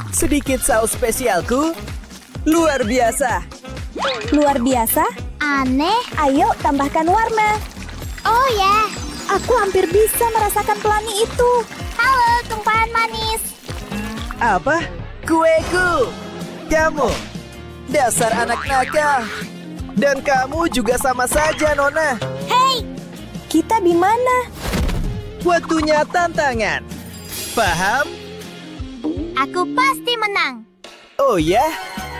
Sedikit saus spesialku. Luar biasa. Luar biasa? Aneh. Ayo tambahkan warna. Oh ya. Aku hampir bisa merasakan pelangi itu. Halo, tumpahan manis. Apa? Kueku. Kamu. Dasar anak nakal. Dan kamu juga sama saja, Nona. Hei, Kita di mana? Waktunya tantangan. Paham? aku pasti menang. Oh ya?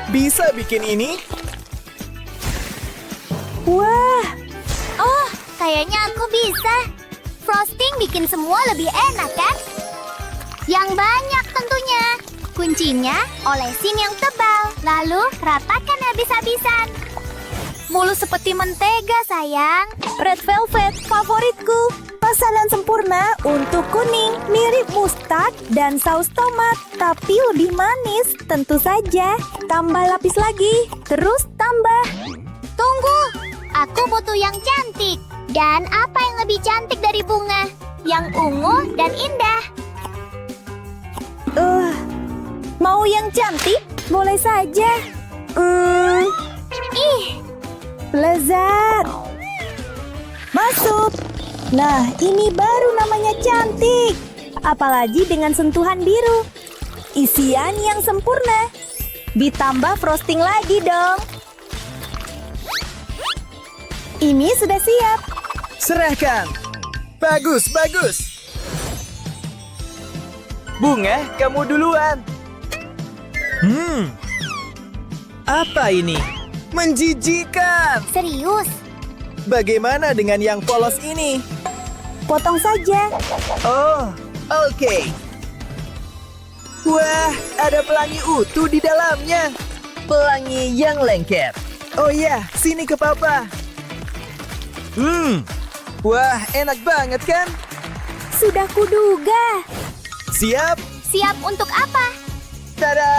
Bisa bikin ini? Wah, Oh, kayaknya aku bisa. Frosting bikin semua lebih enak, kan? Yang banyak tentunya. Kuncinya, olesin yang tebal. Lalu, ratakan habis-habisan. Mulus seperti mentega, sayang. red velvet favoritku. Pasangan sempurna untuk kuning, mirip mustard dan saus tomat, tapi lebih manis, tentu saja. Tambah lapis lagi, terus tambah. Tunggu, aku butuh yang cantik. Dan apa yang lebih cantik dari bunga? Yang ungu dan indah. Mau yang cantik? Boleh saja. Ih, Lezat. Masuk. Nah, ini baru namanya cantik. Apalagi dengan sentuhan biru. Isian yang sempurna. Ditambah frosting lagi dong. Ini sudah siap. Serahkan. Bagus, bagus. Bunga, kamu duluan. Apa ini? Menjijikan. serius. Bagaimana dengan yang polos ini? Potong saja. Oh, oke. Wah, ada pelangi utuh di dalamnya. Pelangi yang lengket. Oh ya, sini ke papa. Wah, enak banget kan? Sudah kuduga. Siap? Siap untuk apa? Tada!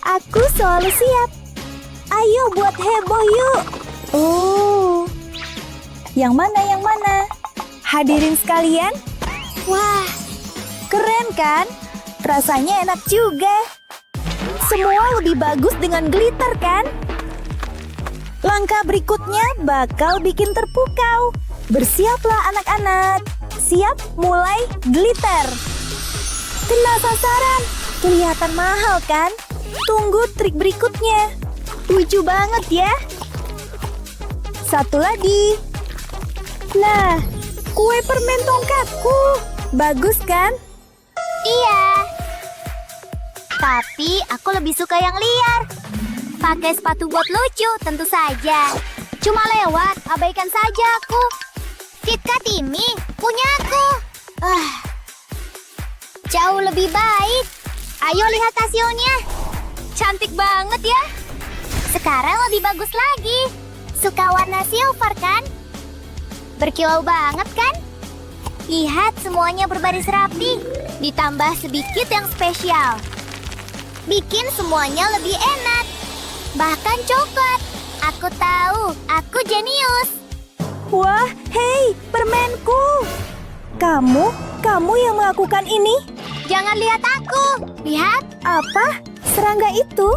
Aku selalu siap. Ayo buat heboh yuk. Oh. Yang mana, yang mana? Hadirin sekalian. Wah, Keren kan? Rasanya enak juga. Semua lebih bagus dengan glitter kan? Langkah berikutnya bakal bikin terpukau. Bersiaplah anak-anak. Siap mulai glitter. Kena sasaran. Kelihatan mahal kan? Tunggu trik berikutnya. Lucu banget ya. Satu lagi. Nah, kue permen tongkatku. Bagus kan? iya. Tapi aku lebih suka yang liar. Pakai sepatu buat lucu, tentu saja. Cuma lewat, abaikan saja aku. KitKat ini punya aku. Jauh lebih baik. Ayo lihat hasilnya. Cantik banget ya. Sekarang lebih bagus lagi. Suka warna silver kan? Berkilau banget kan? Lihat semuanya berbaris rapi. Ditambah sedikit yang spesial. Bikin semuanya lebih enak. Bahkan coklat. Aku tahu, aku jenius. Wah, hei, permenku. Kamu yang melakukan ini? Jangan lihat aku. Lihat. Apa? Serangga itu?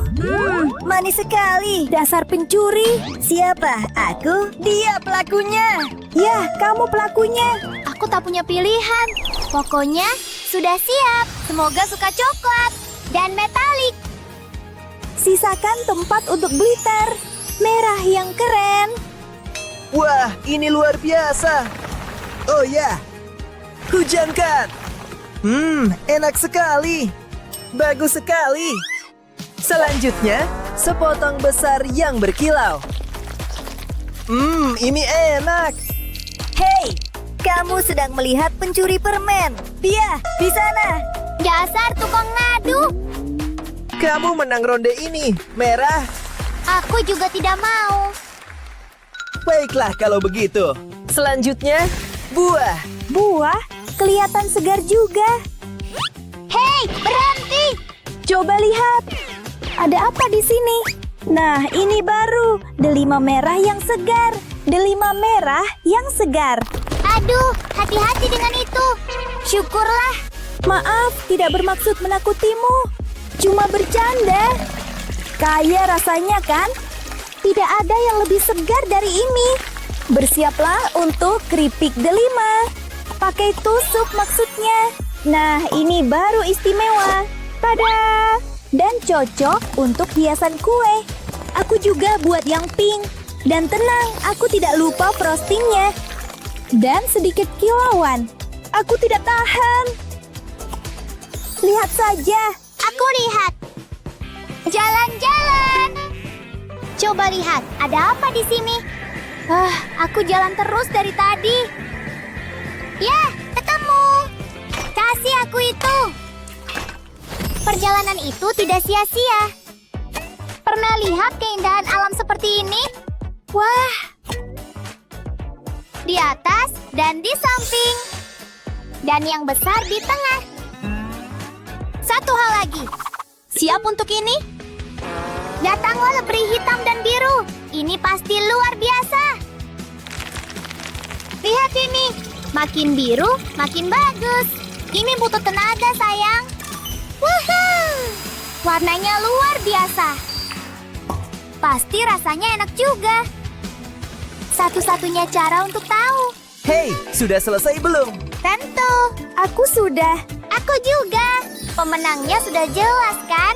Manis sekali. Dasar pencuri. Siapa? Aku? Dia pelakunya. Ya, kamu pelakunya. Aku tak punya pilihan. Pokoknya sudah siap. Semoga suka coklat dan metalik. Sisakan tempat untuk glitter. Merah yang keren. Wah, ini luar biasa. Oh ya, hujankan. Enak sekali. Bagus sekali. Selanjutnya, sepotong besar yang berkilau. Ini enak. Hei, kamu sedang melihat pencuri permen. Dia di sana. Dasar tukang ngadu. Kamu menang ronde ini, merah. Aku juga tidak mau. Baiklah kalau begitu. Selanjutnya, buah. Buah kelihatan segar juga. Hei, berhenti. Coba lihat. Ada apa di sini? Nah, ini baru. Delima merah yang segar. Delima merah yang segar. Aduh, hati-hati dengan itu. Syukurlah, Maaf, tidak bermaksud menakutimu. Cuma bercanda. Kaya rasanya kan? Tidak ada yang lebih segar dari ini. Bersiaplah untuk keripik delima. Pakai tusuk maksudnya. Nah, ini baru istimewa. Tada! Dan cocok untuk hiasan kue. Aku juga buat yang pink. Dan tenang, aku tidak lupa frostingnya. Dan sedikit kilauan. Aku tidak tahan. Lihat saja. Aku lihat. Jalan-jalan. Coba lihat, ada apa di sini? Aku jalan terus dari tadi. Ya, ketemu. Kasih aku itu. Perjalanan itu tidak sia-sia. Pernah lihat keindahan alam seperti ini? Wah. Di atas dan di samping. Dan yang besar di tengah. Satu hal lagi. Siap untuk ini? Datanglah lebri hitam dan biru. Ini pasti luar biasa. Lihat ini. Makin biru, makin bagus. Ini butuh tenaga, sayang. Woohoo! Warnanya luar biasa. Pasti rasanya enak juga. Satu-satunya cara untuk tahu. Hei, sudah selesai belum? Tentu. Aku sudah. Aku juga. Pemenangnya sudah jelas, kan?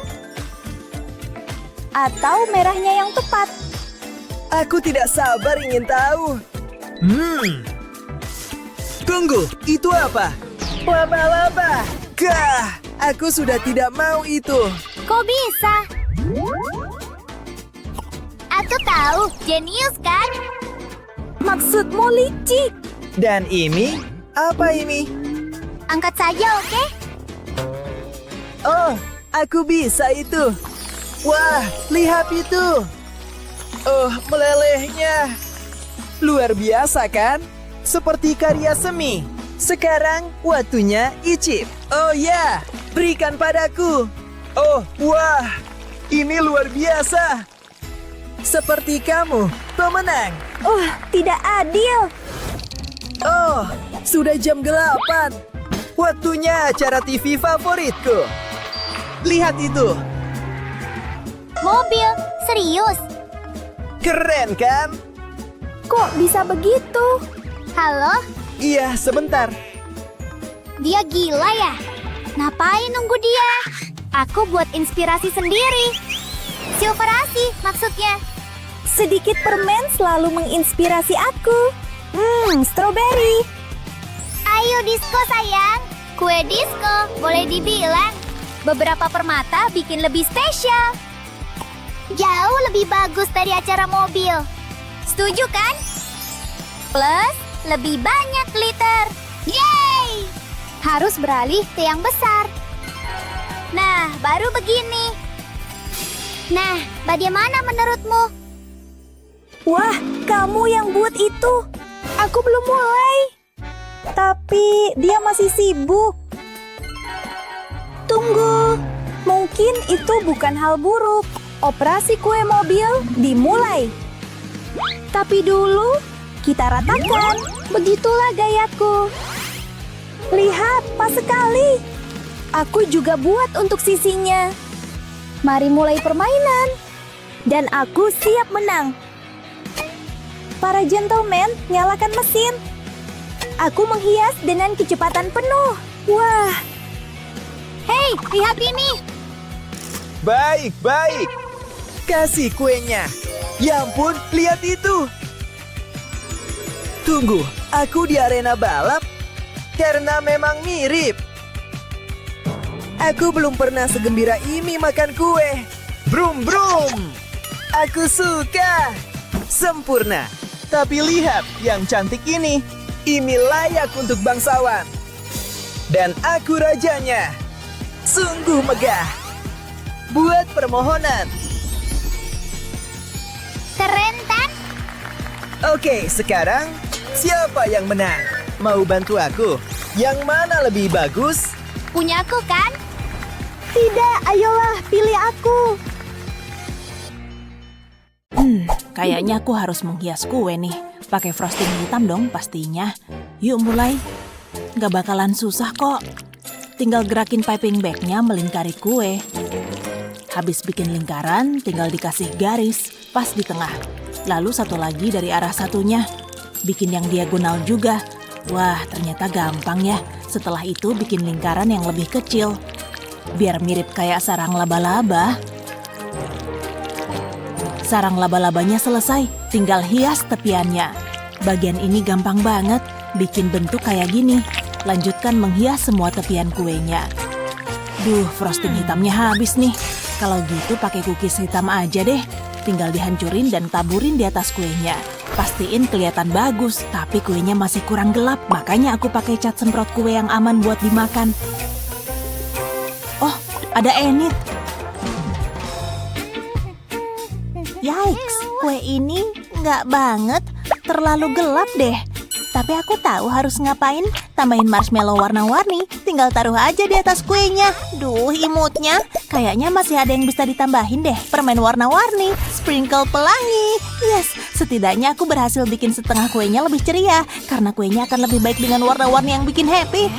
Atau merahnya yang tepat. Aku tidak sabar ingin tahu. Tunggu, itu apa? Laba-laba. Gah, aku sudah tidak mau itu. Kok bisa? Aku tahu, jenius kan? Maksudmu licik. Dan ini? Apa ini? Angkat saja, oke? Oh, aku bisa itu. Wah, lihat itu. Oh, melelehnya. Luar biasa kan? Seperti karya semi. Sekarang waktunya icip. Oh ya, berikan padaku. Oh, wah. Ini luar biasa. Seperti kamu, pemenang. Oh, tidak adil. Oh, sudah jam 8. Waktunya acara TV favoritku. Lihat itu. Mobil, serius? Keren kan? Kok bisa begitu? Halo? Iya, sebentar. Dia gila ya? Ngapain nunggu dia? Aku buat inspirasi sendiri. Silverasi maksudnya. Sedikit permen selalu menginspirasi aku. Strawberry. Ayo disco sayang. Kue disco, boleh dibilang. Beberapa permata bikin lebih spesial. Jauh lebih bagus dari acara mobil. Setuju kan? Plus, lebih banyak glitter. Yeay! Harus beralih ke yang besar. Nah, baru begini. Nah, bagaimana menurutmu? Wah, kamu yang buat itu. Aku belum mulai. Tapi dia masih sibuk. Tunggu. Mungkin itu bukan hal buruk. Operasi kue mobil dimulai. Tapi dulu, kita ratakan. Begitulah gayaku. Lihat, pas sekali. Aku juga buat untuk sisinya. Mari mulai permainan. Dan aku siap menang. Para gentleman, nyalakan mesin. Aku menghias dengan kecepatan penuh. Wah. Hei, lihat ini. Baik, baik. Kasih kuenya. Ya ampun, lihat itu. Tunggu, aku di arena balap? Karena memang mirip. Aku belum pernah segembira ini makan kue. Brum brum. Aku suka. Sempurna. Tapi lihat yang cantik ini. Ini layak untuk bangsawan. Dan aku rajanya. Sungguh megah. Buat permohonan. Keren kan? Oke, sekarang siapa yang menang? Mau bantu aku? Yang mana lebih bagus? Punyaku kan? Tidak, ayolah, pilih aku. Kayaknya aku harus menghias kue nih. Pakai frosting hitam dong pastinya. Yuk mulai. Gak bakalan susah kok. tinggal gerakin piping bagnya melingkari kue. Habis bikin lingkaran, tinggal dikasih garis pas di tengah. Lalu satu lagi dari arah satunya. Bikin yang diagonal juga. Wah, ternyata gampang ya. Setelah itu bikin lingkaran yang lebih kecil. Biar mirip kayak sarang laba-laba. Sarang laba-labanya selesai, tinggal hias tepiannya. Bagian ini gampang banget, bikin bentuk kayak gini. Lanjutkan menghias semua tepian kuenya. Duh, frosting hitamnya habis nih. Kalau gitu pakai cookies hitam aja deh. Tinggal dihancurin dan taburin di atas kuenya. Pastiin kelihatan bagus, tapi kuenya masih kurang gelap. Makanya aku pakai cat semprot kue yang aman buat dimakan. Oh, ada Enid. Yikes, kue ini nggak banget, terlalu gelap deh. Tapi aku tahu harus ngapain, tambahin marshmallow warna-warni, tinggal taruh aja di atas kuenya. Duh, imutnya, kayaknya masih ada yang bisa ditambahin deh, permen warna-warni, sprinkle pelangi. Yes, setidaknya aku berhasil bikin setengah kuenya lebih ceria, karena kuenya akan lebih baik dengan warna-warni yang bikin happy.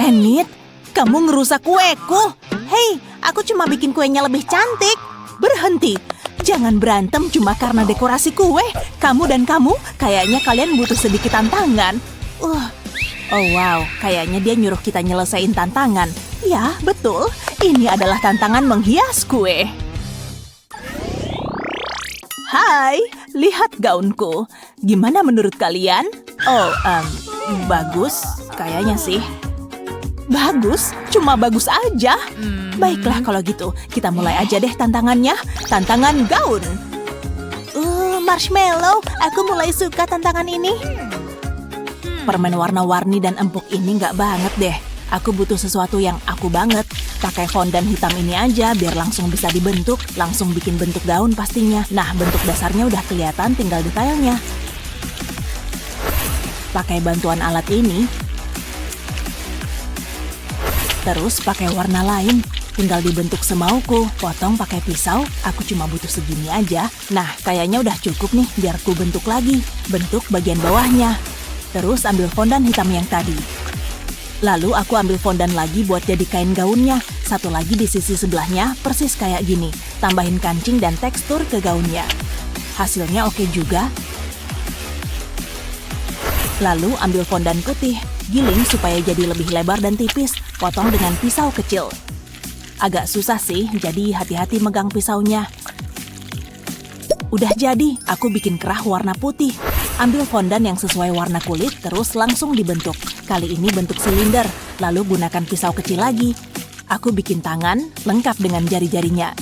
Enid, kamu ngerusak kueku. Hei, aku cuma bikin kuenya lebih cantik. Berhenti. Jangan berantem cuma karena dekorasi kue. Kamu dan kamu, kayaknya kalian butuh sedikit tantangan. Oh wow, kayaknya dia nyuruh kita nyelesain tantangan. Ya, betul. Ini adalah tantangan menghias kue. Hai, lihat gaunku. Gimana menurut kalian? Oh, bagus. Kayaknya sih. Bagus, cuma bagus aja. Baiklah kalau gitu, kita mulai aja deh tantangannya. Tantangan gaun. Marshmallow, aku mulai suka tantangan ini. Permen warna-warni dan empuk ini nggak banget deh. Aku butuh sesuatu yang aku banget. Pakai fondant hitam ini aja biar langsung bisa dibentuk. Langsung bikin bentuk daun pastinya. Nah, bentuk dasarnya udah kelihatan, tinggal detailnya. Pakai bantuan alat ini. Terus pakai warna lain, tinggal dibentuk semauku. Potong pakai pisau, aku cuma butuh segini aja. Nah, kayaknya udah cukup nih, biar ku bentuk lagi. Bentuk bagian bawahnya. Terus ambil fondant hitam yang tadi. Lalu aku ambil fondant lagi buat jadi kain gaunnya. Satu lagi di sisi sebelahnya, persis kayak gini. Tambahin kancing dan tekstur ke gaunnya. Hasilnya oke juga. Lalu ambil fondant putih. Giling supaya jadi lebih lebar dan tipis. Potong dengan pisau kecil. Agak susah sih, jadi hati-hati megang pisaunya. Udah jadi, aku bikin kerah warna putih. Ambil fondant yang sesuai warna kulit, terus langsung dibentuk. Kali ini bentuk silinder, lalu gunakan pisau kecil lagi. Aku bikin tangan, lengkap dengan jari-jarinya.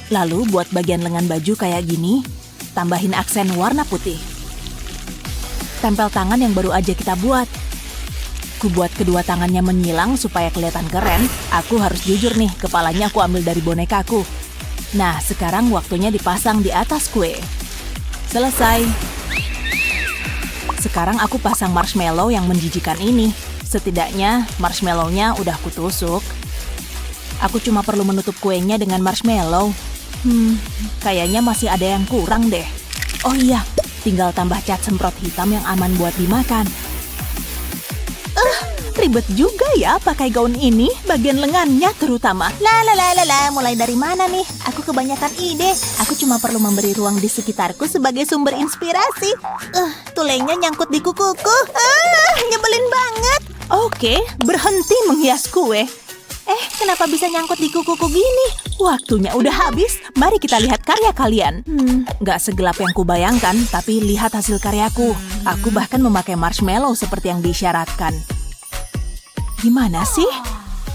Lalu buat bagian lengan baju kayak gini, tambahin aksen warna putih. Tempel tangan yang baru aja kita buat. Ku buat kedua tangannya menyilang supaya kelihatan keren. Aku harus jujur nih, kepalanya aku ambil dari bonekaku. Nah, sekarang waktunya dipasang di atas kue. Selesai. Sekarang aku pasang marshmallow yang menjijikan ini. Setidaknya marshmallow-nya udah kutusuk. Aku cuma perlu menutup kuenya dengan marshmallow. Kayaknya masih ada yang kurang deh. Oh iya, tinggal tambah cat semprot hitam yang aman buat dimakan. Ribet juga ya pakai gaun ini, bagian lengannya terutama. Mulai dari mana nih? Aku kebanyakan ide. Aku cuma perlu memberi ruang di sekitarku sebagai sumber inspirasi. Tulengnya nyangkut di kukuku. Nyebelin banget. Oke, berhenti menghias kue. Kenapa bisa nyangkut di kukuku gini? Waktunya udah habis, mari kita lihat karya kalian. Nggak segelap yang kubayangkan, tapi lihat hasil karyaku. Aku bahkan memakai marshmallow seperti yang diisyaratkan. Gimana sih?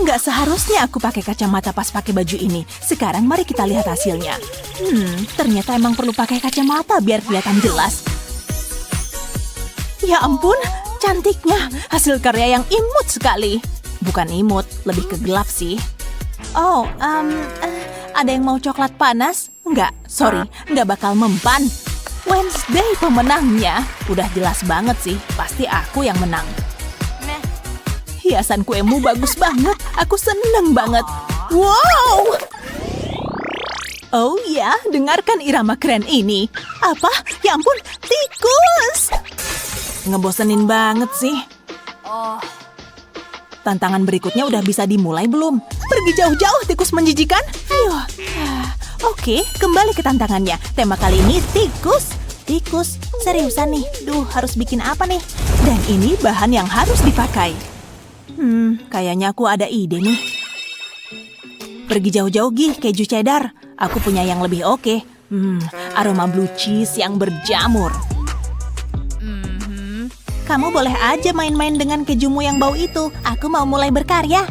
Nggak seharusnya aku pakai kacamata pas pakai baju ini. Sekarang mari kita lihat hasilnya. Ternyata emang perlu pakai kacamata biar kelihatan jelas. Ya ampun, cantiknya. Hasil karya yang imut sekali. Bukan imut, lebih ke gelap sih. Oh, ada yang mau coklat panas? Nggak, sorry, nggak bakal mempan. Wednesday pemenangnya. Udah jelas banget sih, pasti aku yang menang. Hiasan kuemu bagus banget. Aku seneng banget. Wow! Oh ya, dengarkan irama keren ini. Apa? Ya ampun, tikus! Ngebosenin banget sih. Tantangan berikutnya udah bisa dimulai belum? Pergi jauh-jauh tikus menjijikan. Ayo. Oke, kembali ke tantangannya. Tema kali ini tikus. Tikus, seriusan nih. Duh, harus bikin apa nih? Dan ini bahan yang harus dipakai. Kayaknya aku ada ide nih. Pergi jauh-jauh Gih, keju cheddar. Aku punya yang lebih oke. Aroma blue cheese yang berjamur. Kamu boleh aja main-main dengan kejumu yang bau itu. Aku mau mulai berkarya.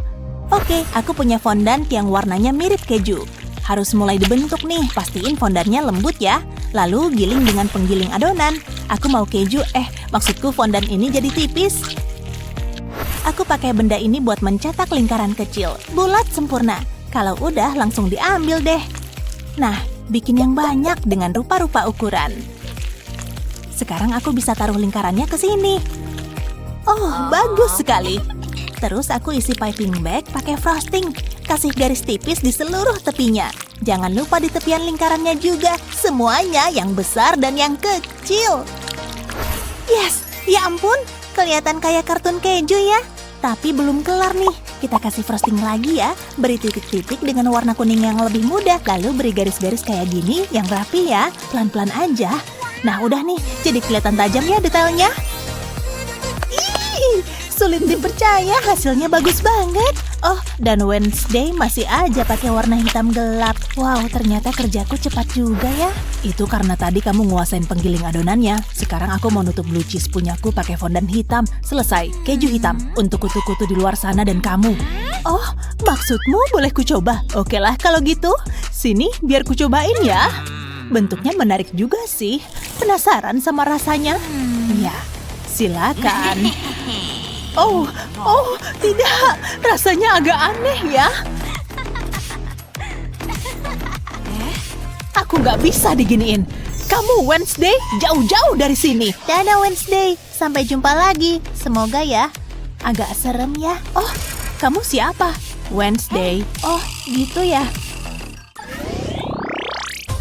Oke, aku punya fondant yang warnanya mirip keju. Harus mulai dibentuk nih. Pastiin fondannya lembut ya. Lalu giling dengan penggiling adonan. Aku mau keju, maksudku fondant ini jadi tipis. Aku pakai benda ini buat mencetak lingkaran kecil. Bulat sempurna. Kalau udah langsung diambil deh. Nah, bikin yang banyak dengan rupa-rupa ukuran. Sekarang aku bisa taruh lingkarannya ke sini. Oh, bagus sekali. Terus aku isi piping bag pakai frosting. Kasih garis tipis di seluruh tepinya. Jangan lupa di tepian lingkarannya juga. Semuanya yang besar dan yang kecil. Yes, ya ampun. Kelihatan kayak kartun keju ya. Tapi belum kelar nih. Kita kasih frosting lagi ya. Beri titik-titik dengan warna kuning yang lebih mudah. Lalu beri garis-garis kayak gini yang rapi ya. Pelan-pelan aja. Nah udah nih, jadi kelihatan tajam ya detailnya. Ih, sulit dipercaya, hasilnya bagus banget. Oh, dan Wednesday masih aja pakai warna hitam gelap. Wow, ternyata kerjaku cepat juga ya. Itu karena tadi kamu nguasain penggiling adonannya. Sekarang aku mau nutup blue cheese punyaku pakai fondant hitam. Selesai, keju hitam untuk kutu-kutu di luar sana dan kamu. Oh, maksudmu boleh ku coba? Oke lah kalau gitu. Sini, biar ku cobain ya. Bentuknya menarik juga sih. Penasaran sama rasanya? Ya, silakan. Oh, tidak. Rasanya agak aneh ya. Aku nggak bisa diginiin. Kamu Wednesday, jauh-jauh dari sini. Dadah Wednesday, sampai jumpa lagi. Semoga ya. Agak serem ya. Oh, kamu siapa? Wednesday. Oh, gitu ya.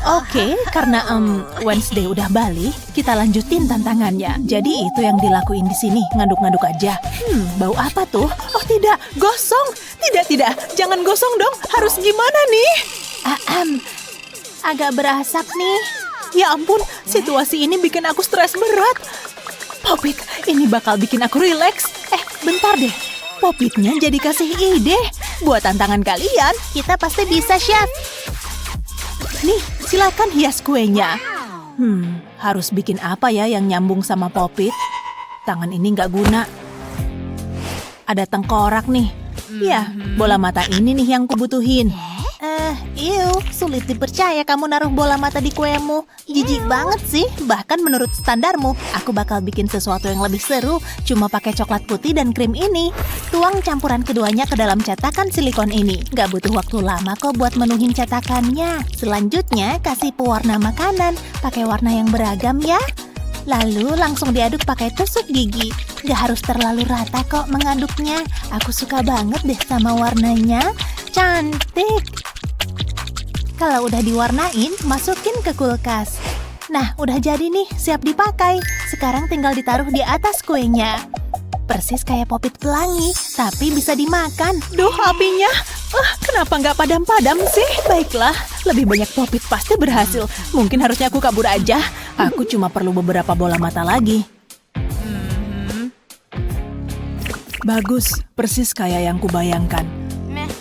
Oke, karena Wednesday udah balik, kita lanjutin tantangannya. Jadi itu yang dilakuin di sini, ngaduk-ngaduk aja. Bau apa tuh? Oh tidak, gosong. Tidak, jangan gosong dong. Harus gimana nih? Agak berasap nih. Ya ampun, situasi ini bikin aku stres berat. Popit, ini bakal bikin aku rileks. Bentar deh. Popitnya jadi kasih ide. Buat tantangan kalian, kita pasti bisa, Chef. Nih, silakan hias kuenya. Harus bikin apa ya yang nyambung sama Popit? Tangan ini nggak guna. Ada tengkorak nih. Ya, bola mata ini nih yang kubutuhin. Sulit dipercaya kamu naruh bola mata di kuemu. Jijik banget sih, bahkan menurut standarmu. Aku bakal bikin sesuatu yang lebih seru, cuma pakai coklat putih dan krim ini. Tuang campuran keduanya ke dalam cetakan silikon ini. Gak butuh waktu lama kok buat menuhin cetakannya. Selanjutnya, kasih pewarna makanan. Pakai warna yang beragam ya. Lalu langsung diaduk pakai tusuk gigi. Gak harus terlalu rata kok mengaduknya. Aku suka banget deh sama warnanya. Cantik. Kalau udah diwarnain, masukin ke kulkas. Nah, udah jadi nih, siap dipakai. Sekarang tinggal ditaruh di atas kuenya. Persis kayak Popit pelangi, tapi bisa dimakan. Duh, apinya. Kenapa nggak padam-padam sih? Baiklah, lebih banyak Popit pasti berhasil. Mungkin harusnya aku kabur aja. Aku cuma perlu beberapa bola mata lagi. Bagus, persis kayak yang kubayangkan.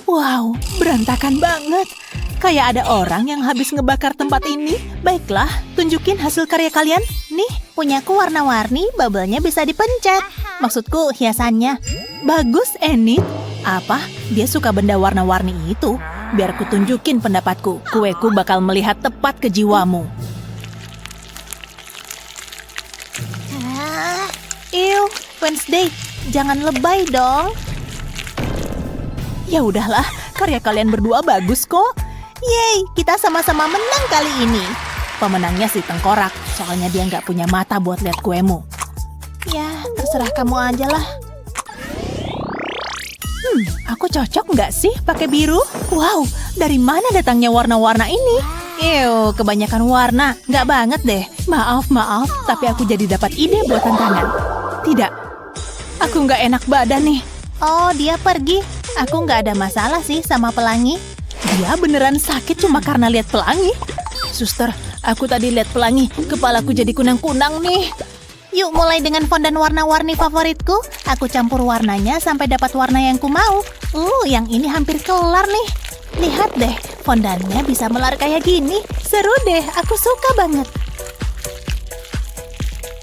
Wow, berantakan banget. Kayak ada orang yang habis ngebakar tempat ini. Baiklah, tunjukin hasil karya kalian. Nih, punyaku warna-warni, bubble-nya bisa dipencet. Maksudku, hiasannya. Bagus, Enid. Apa? Dia suka benda warna-warni itu? Biar ku tunjukin pendapatku. Kueku bakal melihat tepat ke jiwamu. Ew, Wednesday, jangan lebay dong. Ya udahlah, karya kalian berdua bagus kok. Yeay, kita sama-sama menang kali ini. Pemenangnya si tengkorak, soalnya dia nggak punya mata buat lihat kuemu. Ya, terserah kamu aja lah. Aku cocok nggak sih pakai biru? Wow, dari mana datangnya warna-warna ini? Ew, kebanyakan warna. Nggak banget deh. Maaf, tapi aku jadi dapat ide buat tantangan. Tidak. Aku nggak enak badan nih. Oh, dia pergi. Aku nggak ada masalah sih sama pelangi. Dia beneran sakit cuma karena lihat pelangi. Suster, aku tadi lihat pelangi. Kepalaku jadi kunang-kunang nih. Yuk mulai dengan fondan warna-warni favoritku. Aku campur warnanya sampai dapat warna yang ku mau. Yang ini hampir kelar nih. Lihat deh, fondannya bisa melar kayak gini. Seru deh, aku suka banget.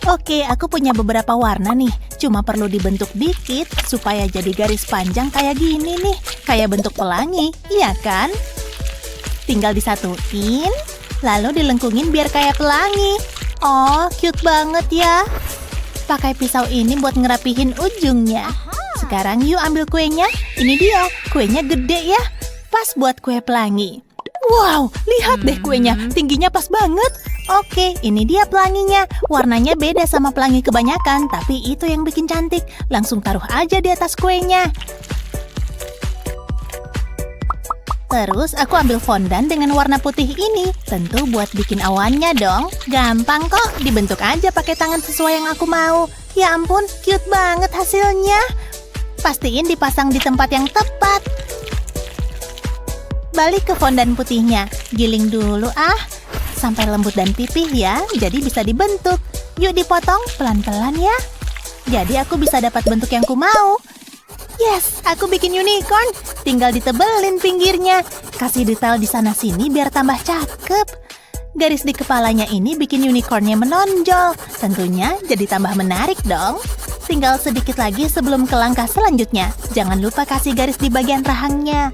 Oke, aku punya beberapa warna nih. Cuma perlu dibentuk dikit supaya jadi garis panjang kayak gini nih. Kayak bentuk pelangi, iya kan? Tinggal disatuin, lalu dilengkungin biar kayak pelangi. Oh, cute banget ya. Pakai pisau ini buat ngerapihin ujungnya. Sekarang yuk ambil kuenya. Ini dia, kuenya gede ya. Pas buat kue pelangi. Wow, lihat deh kuenya, tingginya pas banget. Oke, ini dia pelanginya. Warnanya beda sama pelangi kebanyakan, tapi itu yang bikin cantik. Langsung taruh aja di atas kuenya. Terus aku ambil fondan dengan warna putih ini. Tentu buat bikin awannya dong. Gampang kok, dibentuk aja pakai tangan sesuai yang aku mau. Ya ampun, cute banget hasilnya. Pastiin dipasang di tempat yang tepat. Balik ke fondan putihnya. Giling dulu sampai lembut dan pipih ya, jadi bisa dibentuk. Yuk dipotong pelan-pelan ya. Jadi aku bisa dapat bentuk yang ku mau. Yes, aku bikin unicorn. Tinggal ditebelin pinggirnya. Kasih detail di sana-sini biar tambah cakep. Garis di kepalanya ini bikin unicornnya menonjol. Tentunya jadi tambah menarik dong. Tinggal sedikit lagi sebelum ke langkah selanjutnya. Jangan lupa kasih garis di bagian rahangnya.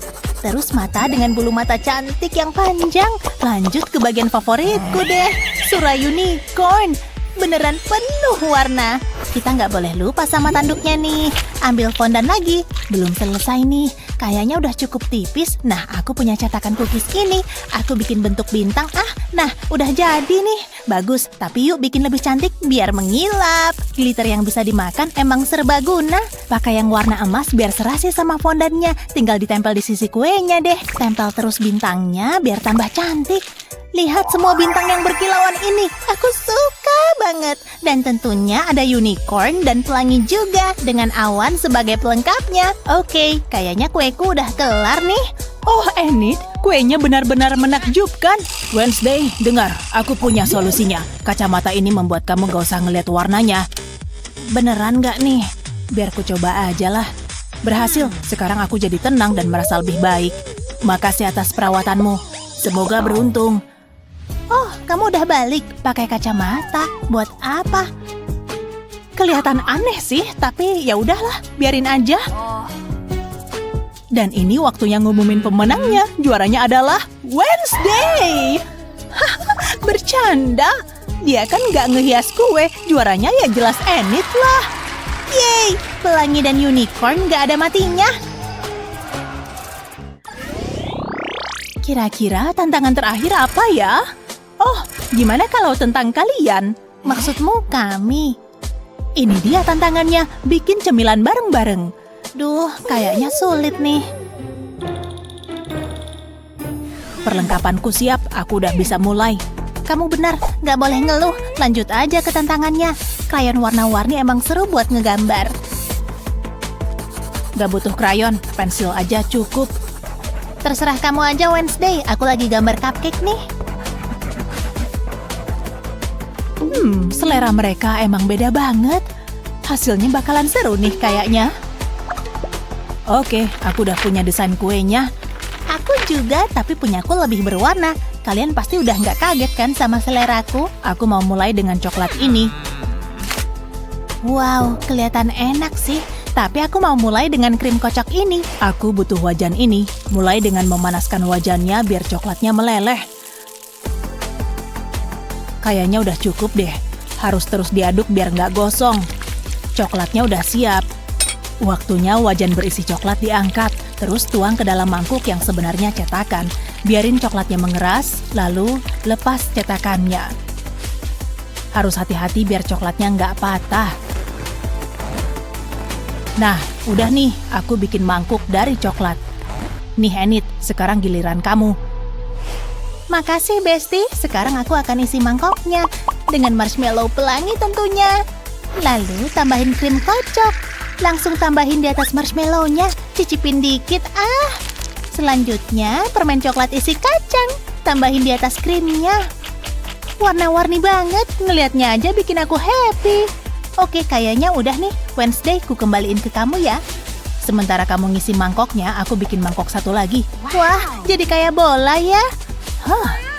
Terus mata dengan bulu mata cantik yang panjang. Lanjut ke bagian favoritku deh. Surah unicorn. Beneran penuh warna. Kita nggak boleh lupa sama tanduknya nih. Ambil fondan lagi. Belum selesai nih. Kayaknya udah cukup tipis. Nah, aku punya cetakan cookies ini. Aku bikin bentuk bintang. Nah, udah jadi nih. Bagus, tapi yuk bikin lebih cantik biar mengilap. Glitter yang bisa dimakan emang serbaguna. Pakai yang warna emas biar serasi sama fondannya. Tinggal ditempel di sisi kuenya deh. Tempel terus bintangnya biar tambah cantik. Lihat semua bintang yang berkilauan ini. Aku suka banget. Dan tentunya ada unicorn dan pelangi juga. Dengan awan sebagai pelengkapnya. Oke, kayaknya kueku udah kelar nih. Oh, Enid, kuenya benar-benar menakjubkan. Wednesday, dengar, aku punya solusinya. Kacamata ini membuat kamu gak usah ngeliat warnanya. Beneran gak nih? Biar ku coba aja lah. Berhasil, sekarang aku jadi tenang dan merasa lebih baik. Makasih atas perawatanmu. Semoga beruntung. Oh, kamu udah balik pakai kacamata. Buat apa? Kelihatan aneh sih, tapi ya udahlah, biarin aja. Dan ini waktunya ngumumin pemenangnya. Juaranya adalah Wednesday. Bercanda. Dia kan nggak ngehias kue. Juaranya ya jelas Enid lah. Yeay, pelangi dan unicorn nggak ada matinya. Kira-kira tantangan terakhir apa ya? Oh, gimana kalau tentang kalian? Maksudmu kami? Ini dia tantangannya, bikin cemilan bareng-bareng. Duh, kayaknya sulit nih. Perlengkapanku siap, aku udah bisa mulai. Kamu benar, nggak boleh ngeluh. Lanjut aja ke tantangannya. Krayon warna-warni emang seru buat ngegambar. Gak butuh krayon, pensil aja cukup. Terserah kamu aja Wednesday, aku lagi gambar cupcake nih. Selera mereka emang beda banget. Hasilnya bakalan seru nih kayaknya. Oke, aku udah punya desain kuenya. Aku juga, tapi punyaku lebih berwarna. Kalian pasti udah nggak kaget kan sama seleraku? Aku mau mulai dengan coklat ini. Wow, kelihatan enak sih. Tapi aku mau mulai dengan krim kocok ini. Aku butuh wajan ini. Mulai dengan memanaskan wajannya biar coklatnya meleleh. Kayaknya udah cukup deh. Harus terus diaduk biar nggak gosong. Coklatnya udah siap. Waktunya wajan berisi coklat diangkat. Terus tuang ke dalam mangkuk yang sebenarnya cetakan. Biarin coklatnya mengeras, lalu lepas cetakannya. Harus hati-hati biar coklatnya nggak patah. Nah, udah nih, aku bikin mangkuk dari coklat. Nih Enid, sekarang giliran kamu. Makasih Besti, sekarang aku akan isi mangkoknya. Dengan marshmallow pelangi tentunya. Lalu tambahin krim kocok. Langsung tambahin di atas marshmallow-nya. Cicipin dikit, Selanjutnya, permen coklat isi kacang. Tambahin di atas krimnya. Warna-warni banget, ngelihatnya aja bikin aku happy. Oke, kayaknya udah nih. Wednesday, ku kembaliin ke kamu ya. Sementara kamu ngisi mangkoknya, aku bikin mangkok satu lagi. Wah, jadi kayak bola ya.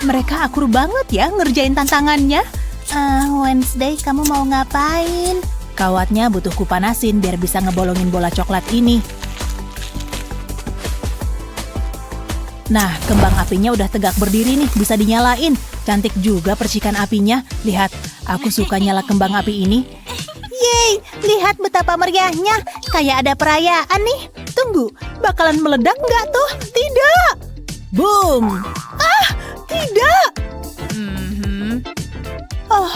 Mereka akur banget ya ngerjain tantangannya. Wednesday, kamu mau ngapain? Kawatnya butuh kupanasin biar bisa ngebolongin bola coklat ini. Nah, kembang apinya udah tegak berdiri nih, bisa dinyalain. Cantik juga percikan apinya. Lihat, aku suka nyala kembang api ini. Yeay, lihat betapa meriahnya. Kayak ada perayaan nih. Tunggu, bakalan meledak nggak tuh? Tidak! Boom! Tidak! Oh,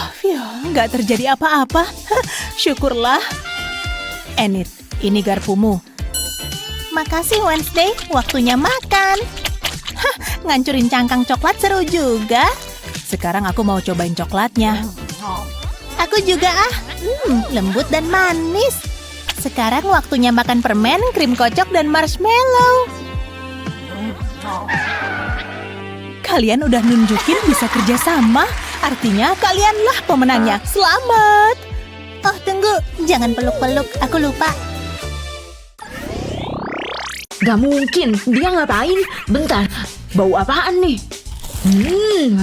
nggak terjadi apa-apa. Syukurlah. Enid, ini garpumu. Makasih Wednesday, waktunya makan. Ngancurin cangkang coklat seru juga. Sekarang aku mau cobain coklatnya. Aku juga lembut dan manis. Sekarang waktunya makan permen, krim kocok, dan marshmallow. Kalian udah nunjukin bisa kerja sama. Artinya kalianlah pemenangnya. Selamat. Oh, tunggu. Jangan peluk-peluk. Aku lupa. Gak mungkin, dia ngapain? Bentar, bau apaan nih?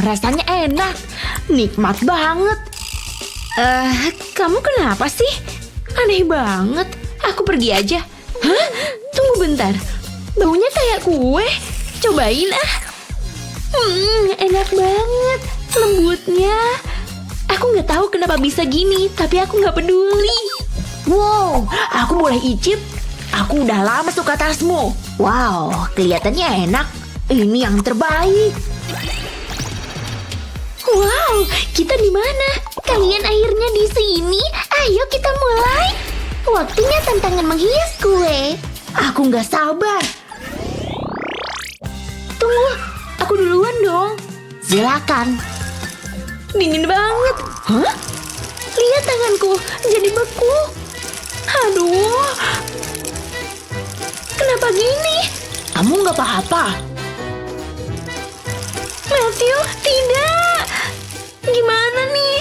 Rasanya enak, nikmat banget. Kamu kenapa sih? Aneh banget, aku pergi aja. Hah? Tunggu bentar, baunya kayak kue. Cobain enak banget, lembutnya. Aku gak tahu kenapa bisa gini, tapi aku gak peduli. Wow, aku boleh icip? Aku udah lama suka tasmu. Wow, kelihatannya enak. Ini yang terbaik. Wow, kita di mana? Kalian akhirnya di sini. Ayo kita mulai. Waktunya tantangan menghias kue. Aku nggak sabar. Tunggu, aku duluan dong. Silakan. Dingin banget. Hah? Lihat tanganku, jadi beku. Aduh. Kenapa gini? Kamu nggak apa-apa? Matthew, tidak! Gimana nih?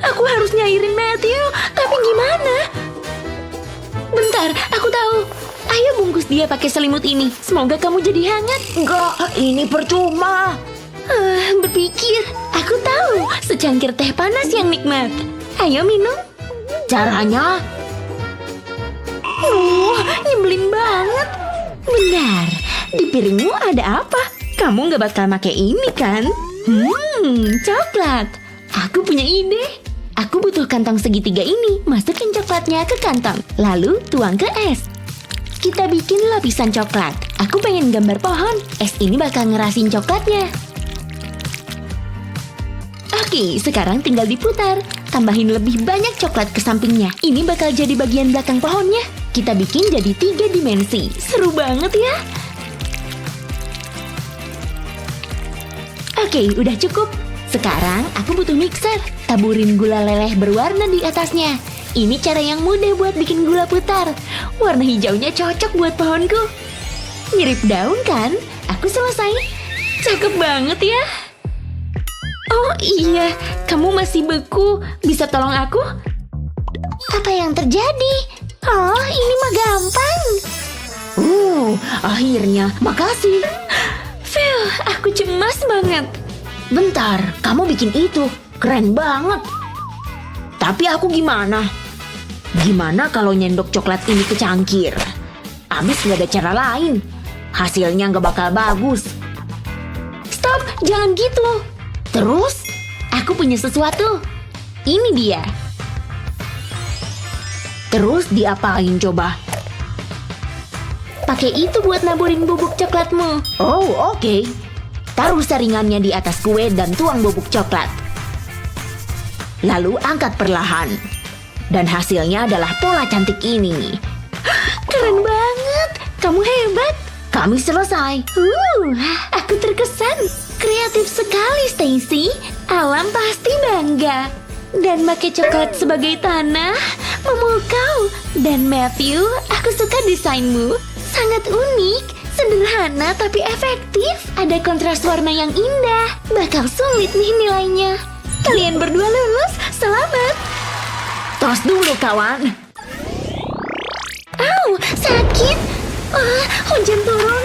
Aku harus nyairin Matthew, tapi gimana? Bentar, aku tahu. Ayo bungkus dia pakai selimut ini. Semoga kamu jadi hangat. Enggak, ini percuma. Berpikir, aku tahu secangkir teh panas yang nikmat. Ayo minum. Caranya? Nyebelin banget. Benar, di piringmu ada apa? Kamu gak bakal pakai ini kan? Coklat. Aku punya ide. Aku butuh kantong segitiga ini. Masukin coklatnya ke kantong. Lalu tuang ke es. Kita bikin lapisan coklat. Aku pengen gambar pohon. Es ini bakal ngerasin coklatnya. Oke, sekarang tinggal diputar. Tambahin lebih banyak coklat ke sampingnya. Ini bakal jadi bagian belakang pohonnya. Kita bikin jadi 3 dimensi. Seru banget ya. Oke, udah cukup. Sekarang aku butuh mixer. Taburin gula leleh berwarna di atasnya. Ini cara yang mudah buat bikin gula putar. Warna hijaunya cocok buat pohonku. Mirip daun kan? Aku selesai. Cakep banget ya. Oh iya, kamu masih beku. Bisa tolong aku? Apa yang terjadi? Oh, ini mah gampang. Akhirnya. Makasih. Phil, aku cemas banget. Bentar, kamu bikin itu. Keren banget. Tapi aku gimana? Gimana kalau nyendok coklat ini ke cangkir? Abis gak ada cara lain. Hasilnya gak bakal bagus. Stop, jangan gitu. Terus, aku punya sesuatu. Ini dia. Terus diapain coba? Pakai itu buat naburin bubuk coklatmu. Oh, oke. Taruh saringannya di atas kue dan tuang bubuk coklat. Lalu angkat perlahan. Dan hasilnya adalah pola cantik ini. Keren banget. Kamu hebat. Kami selesai. Aku terkesan. Kreatif sekali, Stacy. Alam pasti bangga. Dan pakai coklat sebagai tanah. memukau. Dan Matthew, aku suka desainmu. Sangat unik, sederhana tapi efektif. Ada kontras warna yang indah. Bakal sulit nih nilainya. Kalian berdua lulus, selamat. Tos dulu kawan. Au, sakit. Hujan turun.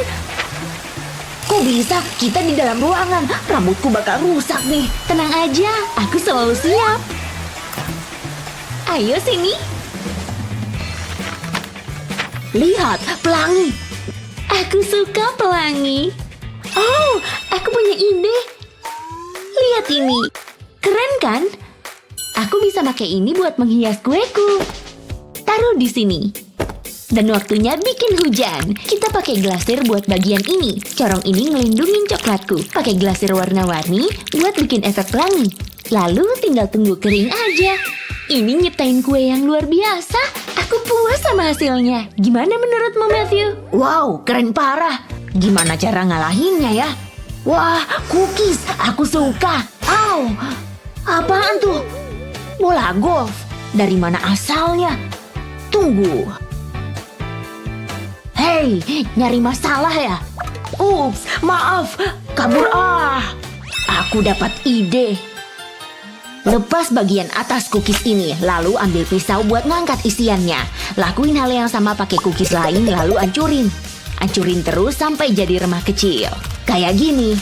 Kok bisa? Kita di dalam ruangan. Rambutku bakal rusak nih. Tenang aja, aku selalu siap. Ayo sini. Lihat, pelangi. Aku suka pelangi. Oh, aku punya ide. Lihat ini. Keren kan? Aku bisa pakai ini buat menghias kueku. Taruh di sini. Dan waktunya bikin hujan. Kita pakai glasir buat bagian ini. Corong ini ngelindungin coklatku. Pakai glasir warna-warni buat bikin efek pelangi. Lalu tinggal tunggu kering aja. Ini nyiptain kue yang luar biasa. Aku puas sama hasilnya. Gimana menurutmu, Matthew? Wow, keren parah. Gimana cara ngalahinnya ya? Wah, cookies. Aku suka. Au, apaan tuh? Bola golf. Dari mana asalnya? Tunggu. Hei, nyari masalah ya? Ups, maaf, kabur Aku dapat ide. Lepas bagian atas cookies ini, lalu ambil pisau buat ngangkat isiannya. Lakuin hal yang sama pakai cookies lain, lalu hancurin. Hancurin terus sampai jadi remah kecil. Kayak gini.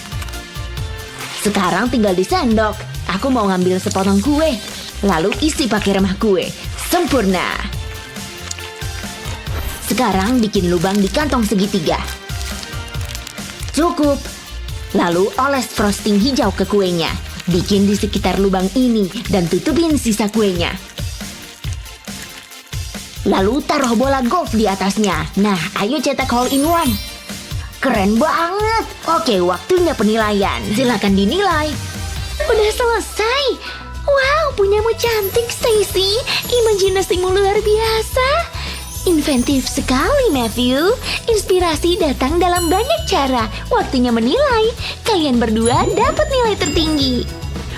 Sekarang tinggal disendok. Aku mau ngambil sepotong kue. Lalu isi pakai remah kue. Sempurna. Sekarang bikin lubang di kantong segitiga. Cukup. Lalu oles frosting hijau ke kuenya. Bikin di sekitar lubang ini dan tutupin sisa kuenya. Lalu taruh bola golf di atasnya. Nah, ayo cetak hole in one. Keren banget. Oke, waktunya penilaian. Silakan dinilai. Udah selesai. Wow, punyamu cantik, Stacy. Imajinasimu luar biasa. Inventif sekali, Matthew. Inspirasi datang dalam banyak cara. Waktunya menilai. Kalian berdua dapat nilai tertinggi.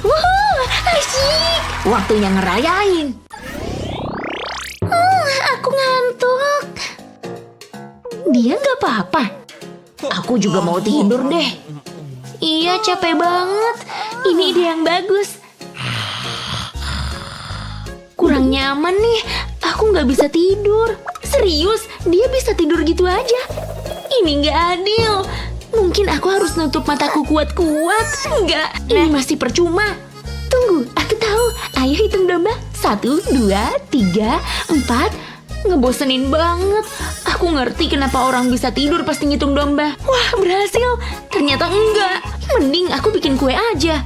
Wuhuu, asyik. Waktunya ngerayain. Aku ngantuk. Dia nggak apa-apa. Aku juga mau tidur deh. Iya, capek banget. Ini ide yang bagus. Kurang nyaman nih. Aku nggak bisa tidur. Serius, dia bisa tidur gitu aja. Ini nggak adil. Mungkin aku harus nutup mataku kuat-kuat. Enggak, ini masih percuma. Tunggu, aku tahu. Ayo hitung domba. 1, 2, 3, 4. Ngebosenin banget. Aku ngerti kenapa orang bisa tidur pas ngitung domba. Wah, berhasil. Ternyata enggak. Mending aku bikin kue aja.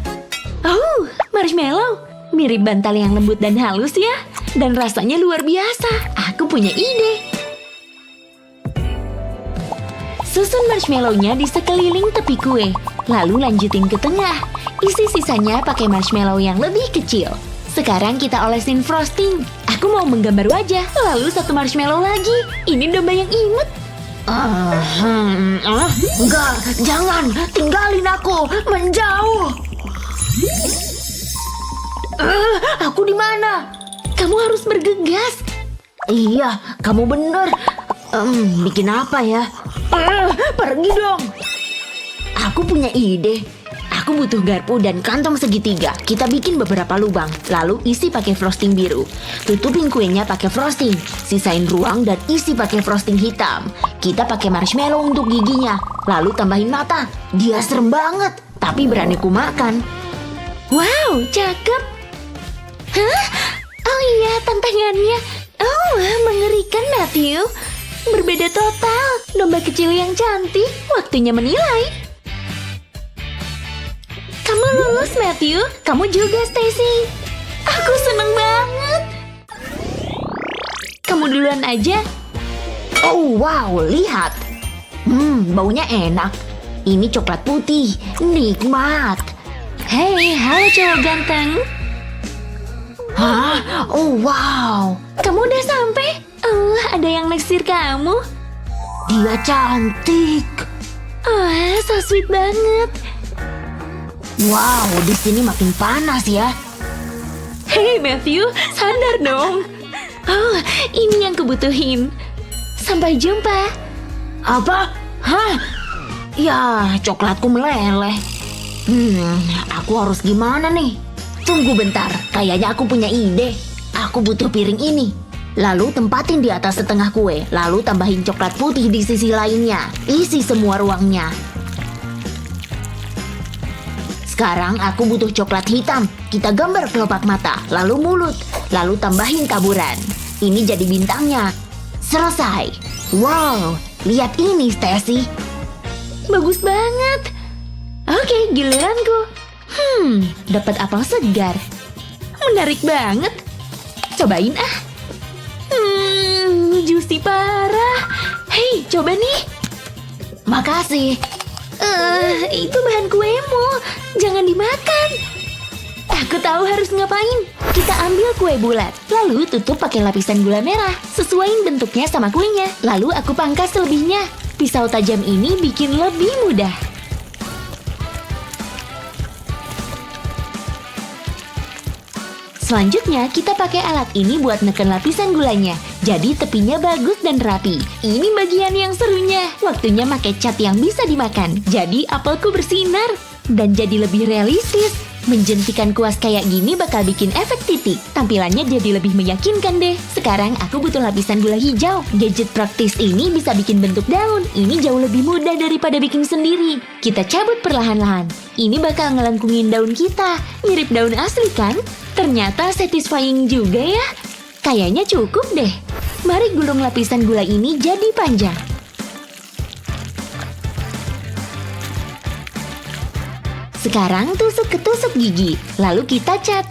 Oh, marshmallow. Mirip bantal yang lembut dan halus ya. Dan rasanya luar biasa. Aku punya ide. Susun marshmallow-nya di sekeliling tepi kue. Lalu lanjutin ke tengah. Isi sisanya pakai marshmallow yang lebih kecil. Sekarang kita olesin frosting. Aku mau menggambar wajah. Lalu satu marshmallow lagi. Ini domba yang imut. Enggak, jangan. Tinggalin aku. Menjauh. Aku di mana? Kamu harus bergegas. Iya, kamu bener. Bikin apa ya? Pergi dong. Aku punya ide. Aku butuh garpu dan kantong segitiga. Kita bikin beberapa lubang, lalu isi pakai frosting biru. Tutupin kuenya pakai frosting. Sisain ruang dan isi pakai frosting hitam. Kita pakai marshmallow untuk giginya. Lalu tambahin mata. Dia serem banget, tapi berani ku makan. Wow, cakep. Hah? Oh iya, tantangannya. Oh, mengerikan, Matthew. Berbeda total. Domba kecil yang cantik. Waktunya menilai. Kamu lulus, Matthew. Kamu juga, Stacy. Aku seneng banget. Kamu duluan aja. Oh, wow, lihat. Baunya enak. Ini coklat putih. Nikmat. Hei, halo cowok ganteng. Hah? Oh, wow. Kamu udah sampai? Oh, ada yang naksir kamu. Dia cantik. Oh, so sweet banget. Wow, di sini makin panas ya. Hei Matthew, sadar dong. Oh, ini yang kubutuhin. Sampai jumpa. Apa? Hah? Ya, coklatku meleleh. Aku harus gimana nih? Tunggu bentar, kayaknya aku punya ide. Aku butuh piring ini. Lalu tempatin di atas setengah kue. Lalu tambahin coklat putih di sisi lainnya. Isi semua ruangnya. Sekarang aku butuh coklat hitam. Kita gambar kelopak mata, lalu mulut, lalu tambahin taburan. Ini jadi bintangnya. Selesai. Wow, lihat ini Stacy. Bagus banget. Oke, giliranku. Dapat apel segar. Menarik banget. Cobain ah. Juicy parah. Hei, coba nih. Makasih. Itu bahan kuemu. Jangan dimakan. Aku tahu harus ngapain. Kita ambil kue bulat, lalu tutup pakai lapisan gula merah. Sesuaiin bentuknya sama kuenya. Lalu aku pangkas selebihnya. Pisau tajam ini bikin lebih mudah. Selanjutnya, kita pakai alat ini buat neken lapisan gulanya. Jadi tepinya bagus dan rapi. Ini bagian yang serunya. Waktunya pakai cat yang bisa dimakan. Jadi apelku bersinar dan jadi lebih realistis. Menjentikan kuas kayak gini bakal bikin efek titik. Tampilannya jadi lebih meyakinkan deh. Sekarang aku butuh lapisan gula hijau. Gadget praktis ini bisa bikin bentuk daun. Ini jauh lebih mudah daripada bikin sendiri. Kita cabut perlahan-lahan. Ini bakal ngelengkungin daun kita. Mirip daun asli kan? Ternyata satisfying juga ya. Kayaknya cukup deh. Mari gulung lapisan gula ini jadi panjang. Sekarang tusuk ke tusuk gigi, lalu kita cat.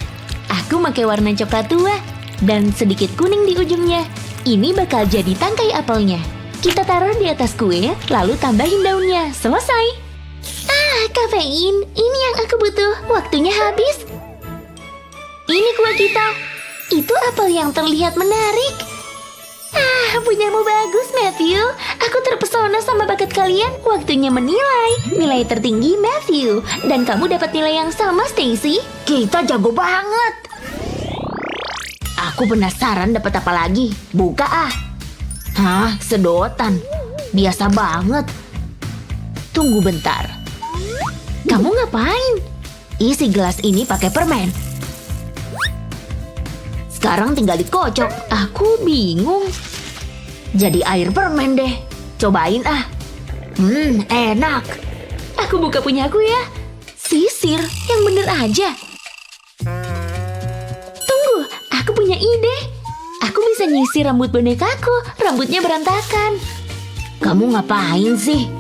Aku pakai warna coklat tua dan sedikit kuning di ujungnya. Ini bakal jadi tangkai apelnya. Kita taruh di atas kue, lalu tambahin daunnya. Selesai. Kafein. Ini yang aku butuh. Waktunya habis. Ini kue kita. Itu apel yang terlihat menarik. Punyamu bagus, Matthew. Aku terpesona sama bakat kalian. Waktunya menilai. Nilai tertinggi, Matthew. Dan kamu dapat nilai yang sama, Stacy. Kita jago banget. Aku penasaran dapat apa lagi. Buka ah. Hah, sedotan. Biasa banget. Tunggu bentar. Kamu ngapain? Isi gelas ini pakai permen. Sekarang tinggal dikocok. Aku bingung. Jadi air permen deh. Cobain ah. Enak. Aku buka punyaku ya. Sisir, yang bener aja. Tunggu, aku punya ide. Aku bisa nyisir rambut bonekaku. Rambutnya berantakan. Kamu ngapain sih?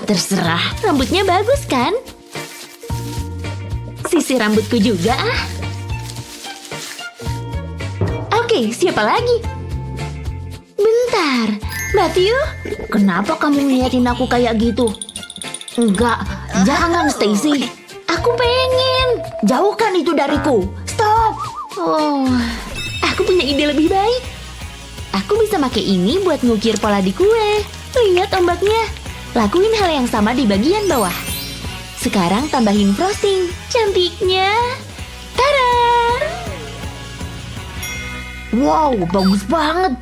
Terserah. Rambutnya bagus kan? Sisir rambutku juga ah. Oke, siapa lagi? Bentar, Matthew? Kenapa kamu ngeliatin aku kayak gitu? Enggak, jangan Stacy. Aku pengen. Jauhkan itu dariku. Stop. Aku punya ide lebih baik. Aku bisa pakai ini buat ngukir pola di kue. Lihat ombaknya. Lakuin hal yang sama di bagian bawah. Sekarang tambahin frosting. Cantiknya. Tada! Wow, bagus banget.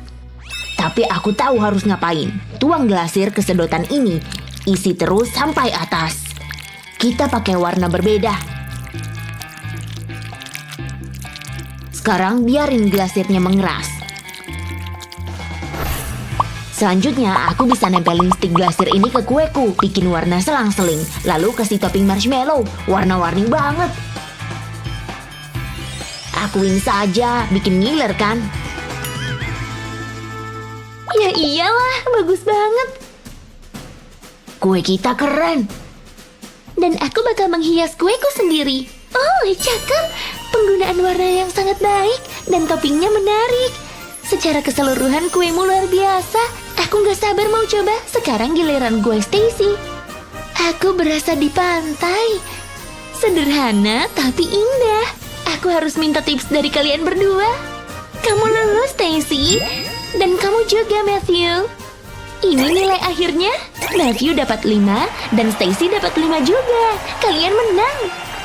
Tapi aku tahu harus ngapain. Tuang glasir ke sedotan ini. Isi terus sampai atas. Kita pakai warna berbeda. Sekarang biarin glasirnya mengeras. Selanjutnya, aku bisa nempelin stik glasir ini ke kueku. Bikin warna selang-seling. Lalu kasih topping marshmallow. Warna-warni banget. Akuin saja, bikin ngiler kan? Ya iyalah, bagus banget. Kue kita keren. Dan aku bakal menghias kueku sendiri. Oh, cakep. Penggunaan warna yang sangat baik dan toppingnya menarik. Secara keseluruhan kuemu luar biasa. Aku gak sabar mau coba. Sekarang giliran gue Stacy. Aku berasa di pantai. Sederhana tapi indah. Aku harus minta tips dari kalian berdua. Kamu lulus, Stacy. Dan kamu juga, Matthew. Ini nilai akhirnya. Matthew dapat 5 dan Stacy dapat 5 juga. Kalian menang.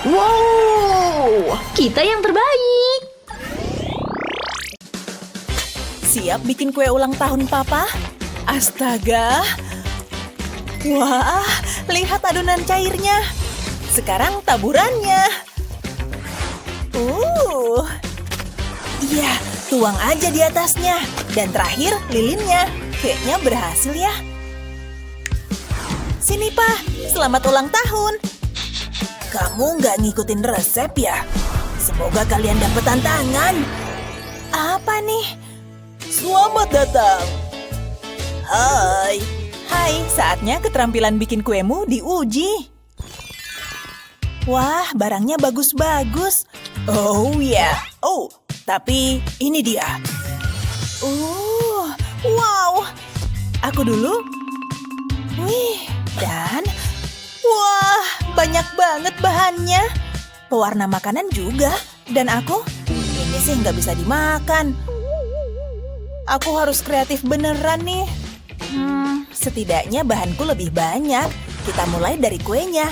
Wow, kita yang terbaik. siap bikin kue ulang tahun Papa? Astaga. Wah, lihat adonan cairnya. Sekarang taburannya. Iya, tuang aja di atasnya. Dan terakhir lilinnya. Kayaknya berhasil ya. Sini, Pak. Selamat ulang tahun. Kamu nggak ngikutin resep ya? Semoga kalian dapat tantangan. Apa nih? Selamat datang. Hai. Hai, saatnya keterampilan bikin kuemu diuji. Wah, barangnya bagus-bagus. Oh ya. Oh, tapi ini dia. Wow. Aku dulu. Wih, dan wah, banyak banget bahannya. Pewarna makanan juga. Dan aku, ini sih nggak bisa dimakan. Aku harus kreatif beneran nih. Setidaknya bahanku lebih banyak. Kita mulai dari kuenya.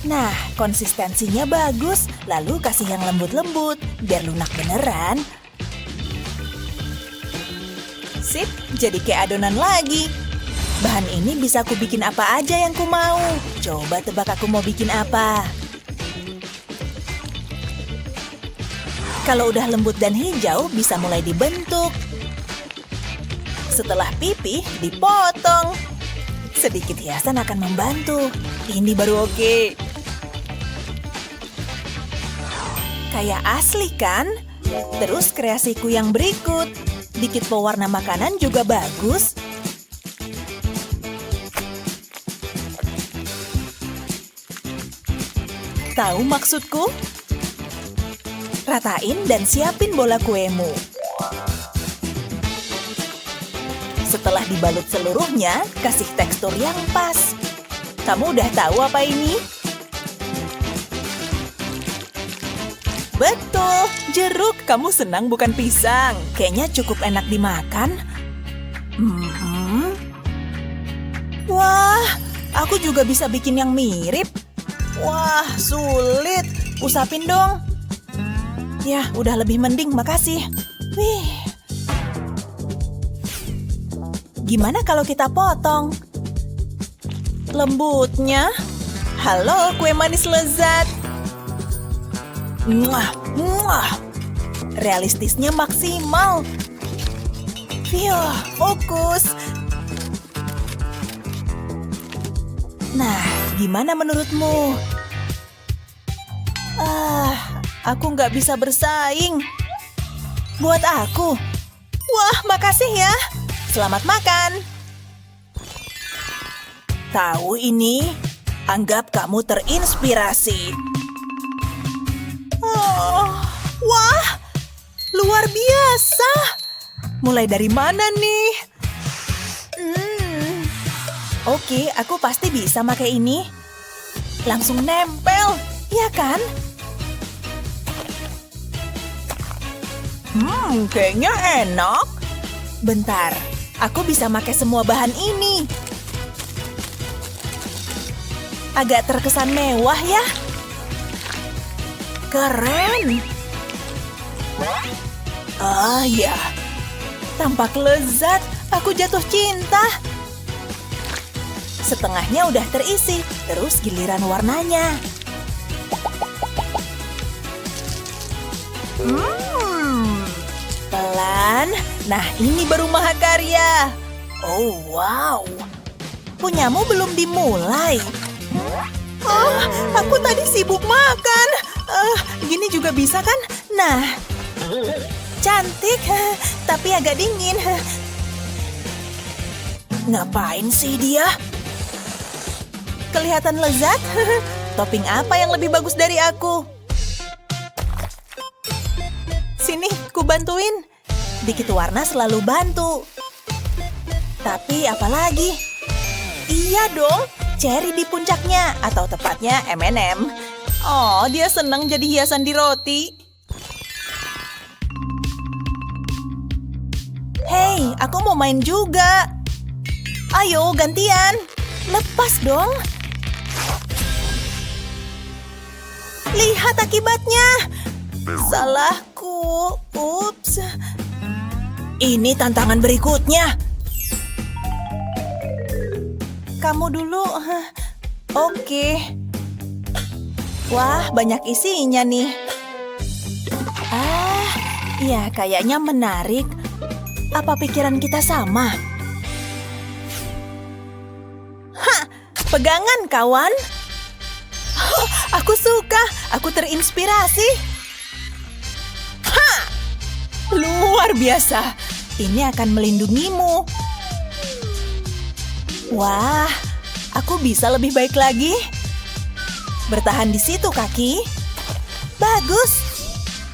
Nah, konsistensinya bagus. Lalu kasih yang lembut-lembut, biar lunak beneran. Sip, jadi kayak adonan lagi. Bahan ini bisa aku bikin apa aja yang ku mau. Coba tebak aku mau bikin apa. Kalau udah lembut dan hijau, bisa mulai dibentuk. Setelah pipih, dipotong. Sedikit hiasan akan membantu. Ini baru oke. Kayak asli kan? Terus kreasiku yang berikut. Dikit pewarna makanan juga bagus. Tahu maksudku? Ratain dan siapin bola kuemu. Setelah dibalut seluruhnya, kasih tekstur yang pas. Kamu udah tahu apa ini? Betul, jeruk. Kamu senang bukan pisang. Kayaknya cukup enak dimakan. Wah, aku juga bisa bikin yang mirip. Wah, sulit. Usapin dong. Ya, udah lebih mending, makasih. Wih. Gimana kalau kita potong? Lembutnya. Halo, kue manis lezat. Muah, muah. Realistisnya maksimal. Fokus. Nah, gimana menurutmu? Aku nggak bisa bersaing. Buat aku. Wah, makasih ya. Selamat makan. Tahu ini? Anggap kamu terinspirasi. Wah, luar biasa. Mulai dari mana nih? Oke, aku pasti bisa pakai ini. Langsung nempel, ya kan? Kayaknya enak. Bentar, aku bisa pakai semua bahan ini. Agak terkesan mewah ya. Keren. Ya. Tampak lezat. Aku jatuh cinta. Setengahnya udah terisi. Terus giliran warnanya. Pelan. Nah, ini baru mahakarya. Oh, wow. Punyamu belum dimulai. Aku tadi sibuk makan. Gini juga bisa kan? Nah, cantik, tapi agak dingin. Ngapain sih dia? Kelihatan lezat. Topping apa yang lebih bagus dari aku? Sini, ku bantuin. Dikit warna selalu bantu. Tapi apalagi? Iya dong, cherry di puncaknya. Atau tepatnya M&M. Oh, dia senang jadi hiasan di roti. Hei, aku mau main juga. Ayo, gantian. Lepas dong. Lihat akibatnya. Salahku. Ups. Ini tantangan berikutnya. Kamu dulu. Oke. Wah, banyak isinya nih. Ya kayaknya menarik. Apa pikiran kita sama? Hah, pegangan kawan. Aku suka, aku terinspirasi. Hah, luar biasa. Ini akan melindungimu. Wah, aku bisa lebih baik lagi. Bertahan di situ, kaki. Bagus.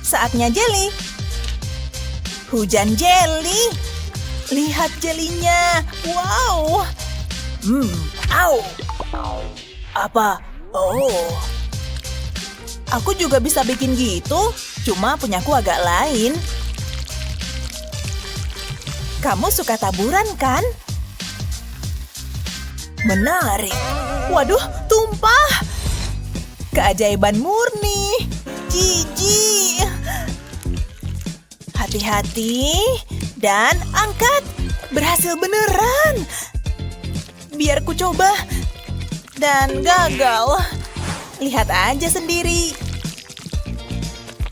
Saatnya jelly. Hujan jelly. Lihat jelinya. Wow. Au. Apa? Oh. Aku juga bisa bikin gitu. Cuma punyaku agak lain. Kamu suka taburan, kan? Menarik. Waduh, tumpah. Keajaiban murni. Jijik. Hati-hati. Dan angkat. Berhasil beneran. Biar ku coba. Dan gagal. Lihat aja sendiri.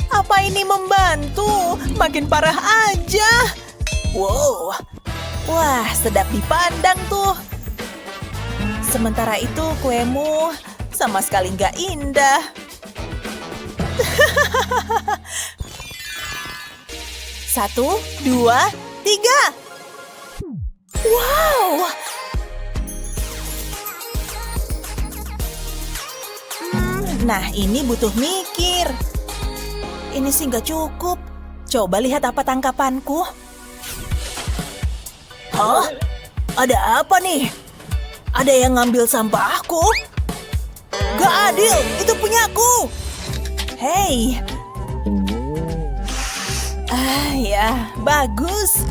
Apa ini membantu? Makin parah aja. Wow. Wah, sedap dipandang tuh. Sementara itu kuemu sama sekali nggak indah. 1, 2, 3. Wow. Nah, ini butuh mikir. Ini sih nggak cukup. Coba lihat apa tangkapanku. Hah? Ada apa nih? Ada yang ngambil sampahku? Gak adil, itu punyaku. Hei. Ya, bagus.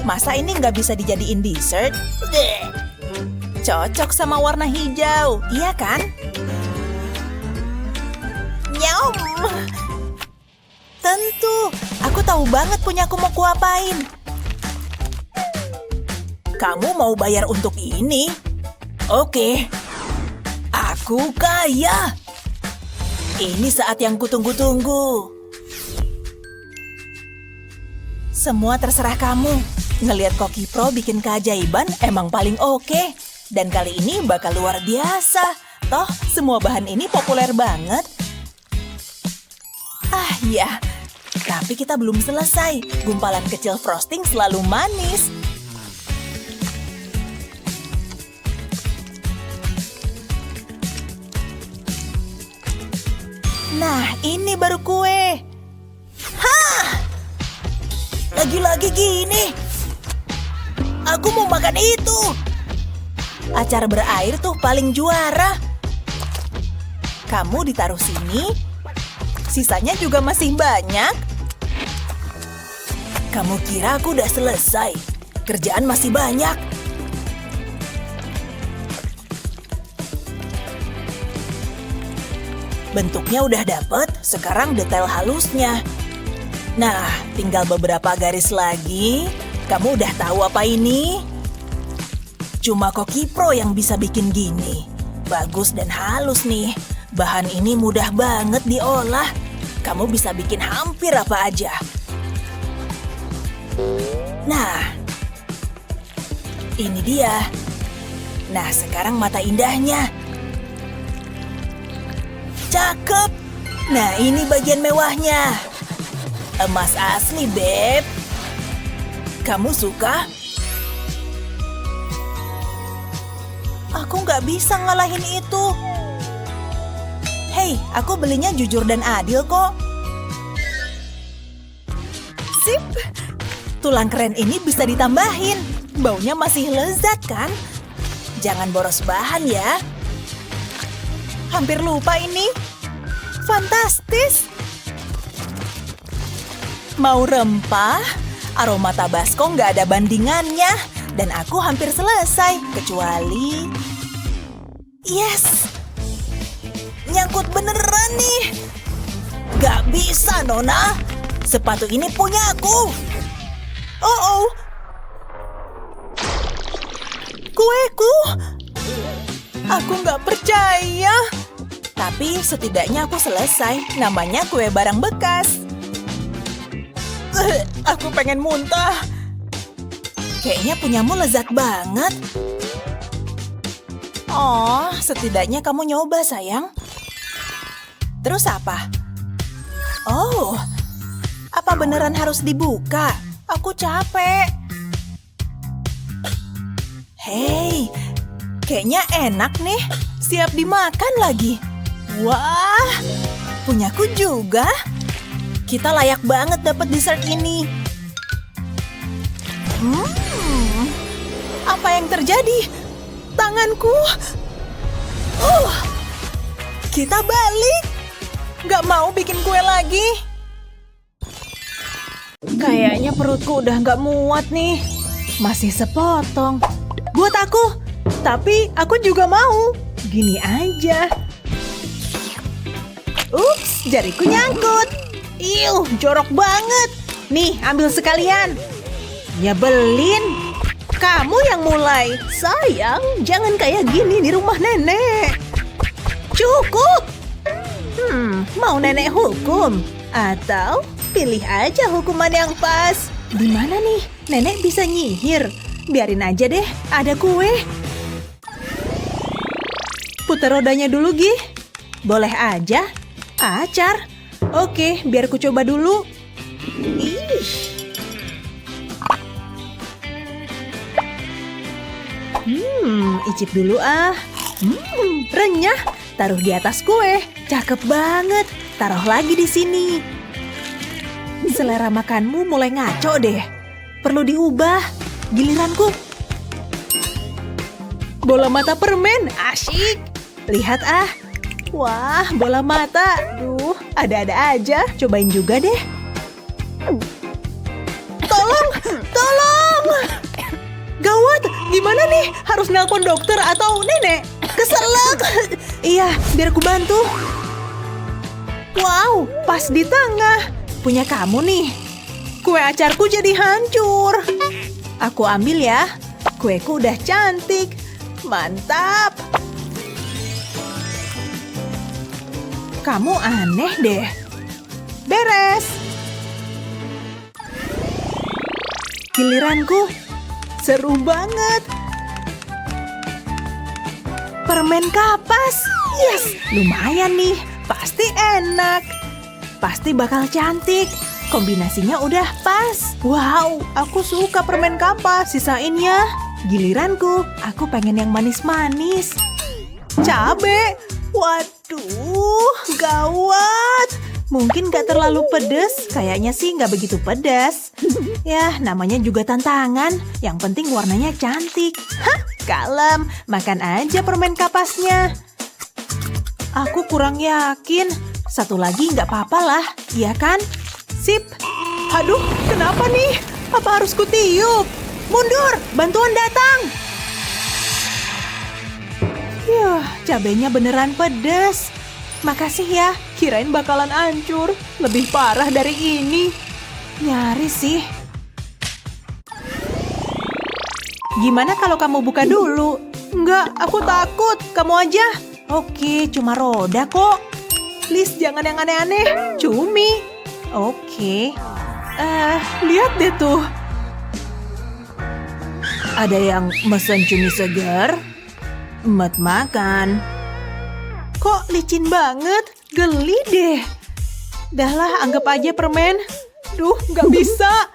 Masa ini nggak bisa dijadiin dessert? Cocok sama warna hijau, iya kan? Nyam. Tentu, aku tahu banget punyaku mau kuapain. Kamu mau bayar untuk ini? Oke. Aku kaya. Ini saat yang kutunggu-tunggu. Semua terserah kamu. Ngelihat Koki Pro bikin keajaiban emang paling oke. Dan kali ini bakal luar biasa. Toh, semua bahan ini populer banget. Ya. Tapi kita belum selesai. Gumpalan kecil frosting selalu manis. Nah, ini baru kue. Hah! Lagi-lagi gini. Aku mau makan itu. Acar berair tuh paling juara. Kamu ditaruh sini. Sisanya juga masih banyak. Kamu kira aku udah selesai? Kerjaan masih banyak. Bentuknya udah dapet, sekarang detail halusnya. Nah, tinggal beberapa garis lagi. Kamu udah tahu apa ini? Cuma Koki Pro yang bisa bikin gini. Bagus dan halus nih. Bahan ini mudah banget diolah. Kamu bisa bikin hampir apa aja. Nah, ini dia. Nah, sekarang mata indahnya. Cakep. Nah, ini bagian mewahnya. Emas asli, Beb. Kamu suka? Aku nggak bisa ngalahin itu. Hei, aku belinya jujur dan adil kok. Sip. Tulang keren ini bisa ditambahin. Baunya masih lezat kan? Jangan boros bahan ya. Hampir lupa ini. Fantastis. Mau rempah? Aroma Tabasco nggak ada bandingannya. Dan aku hampir selesai. Kecuali... Yes! Nyangkut beneran nih. Gak bisa, Nona. Sepatu ini punya aku. Oh. Kueku. Aku nggak percaya. Tapi setidaknya aku selesai. Namanya kue barang bekas. Aku pengen muntah. Kayaknya punyamu lezat banget. Oh, setidaknya kamu nyoba, sayang. Terus apa? Oh, apa beneran harus dibuka? Aku capek. Hei, kayaknya enak nih. Siap dimakan lagi. Wah, punyaku juga. Kita layak banget dapat dessert ini. Apa yang terjadi? Tanganku. Kita balik. Gak mau bikin kue lagi. Kayaknya perutku udah gak muat nih. Masih sepotong. Buat aku. Tapi aku juga mau. Gini aja. Ups, jariku nyangkut. Iuh, jorok banget. Nih, ambil sekalian. Nyebelin. Kamu yang mulai. Sayang, jangan kayak gini di rumah nenek. Cukup. Mau nenek hukum? Atau pilih aja hukuman yang pas. Di mana nih? Nenek bisa nyihir. Biarin aja deh, ada kue. Putar rodanya dulu, Gi. Boleh aja. Acar. Oke, biar ku coba dulu. Ih. Icip dulu ah. Renyah. Taruh di atas kue. Cakep banget. Taruh lagi di sini. Selera makanmu mulai ngaco deh. Perlu diubah. Giliranku. Bola mata permen. Asyik. Lihat ah. Wah, bola mata. Duh, ada-ada aja. Cobain juga deh. Tolong! Tolong! Gawat, gimana nih? Harus nelpon dokter atau nenek? Keselak! Iya, biar aku bantu. Wow, pas di tengah. Punya kamu nih. Kue acarku jadi hancur. Aku ambil ya. Kueku udah cantik. Mantap. Kamu aneh deh. Beres. Giliranku. Seru banget. Permen kapas. Yes, lumayan nih. Pasti enak. Pasti bakal cantik. Kombinasinya udah pas. Wow, aku suka permen kapas. Sisain ya. Giliranku. Aku pengen yang manis-manis. Cabe. Waduh, gawat. Mungkin gak terlalu pedes. Kayaknya sih gak begitu pedas. Ya, namanya juga tantangan. Yang penting warnanya cantik. Hah, kalem. Makan aja permen kapasnya. Aku kurang yakin. Satu lagi gak apa-apa lah, iya kan? Sip. Aduh, kenapa nih? Apa harus kutiup? Mundur, bantuan datang. Yuh, cabenya beneran pedes. Makasih ya, kirain bakalan hancur. Lebih parah dari ini. Nyaris sih. Gimana kalau kamu buka dulu? Enggak, aku takut. Kamu aja. Oke, cuma roda kok. Please, jangan yang aneh-aneh. Cumi. Oke. Lihat deh tuh. Ada yang mesen cumi segar? Mat makan. Kok licin banget? Geli deh. Dahlah, anggap aja permen. Duh, nggak bisa.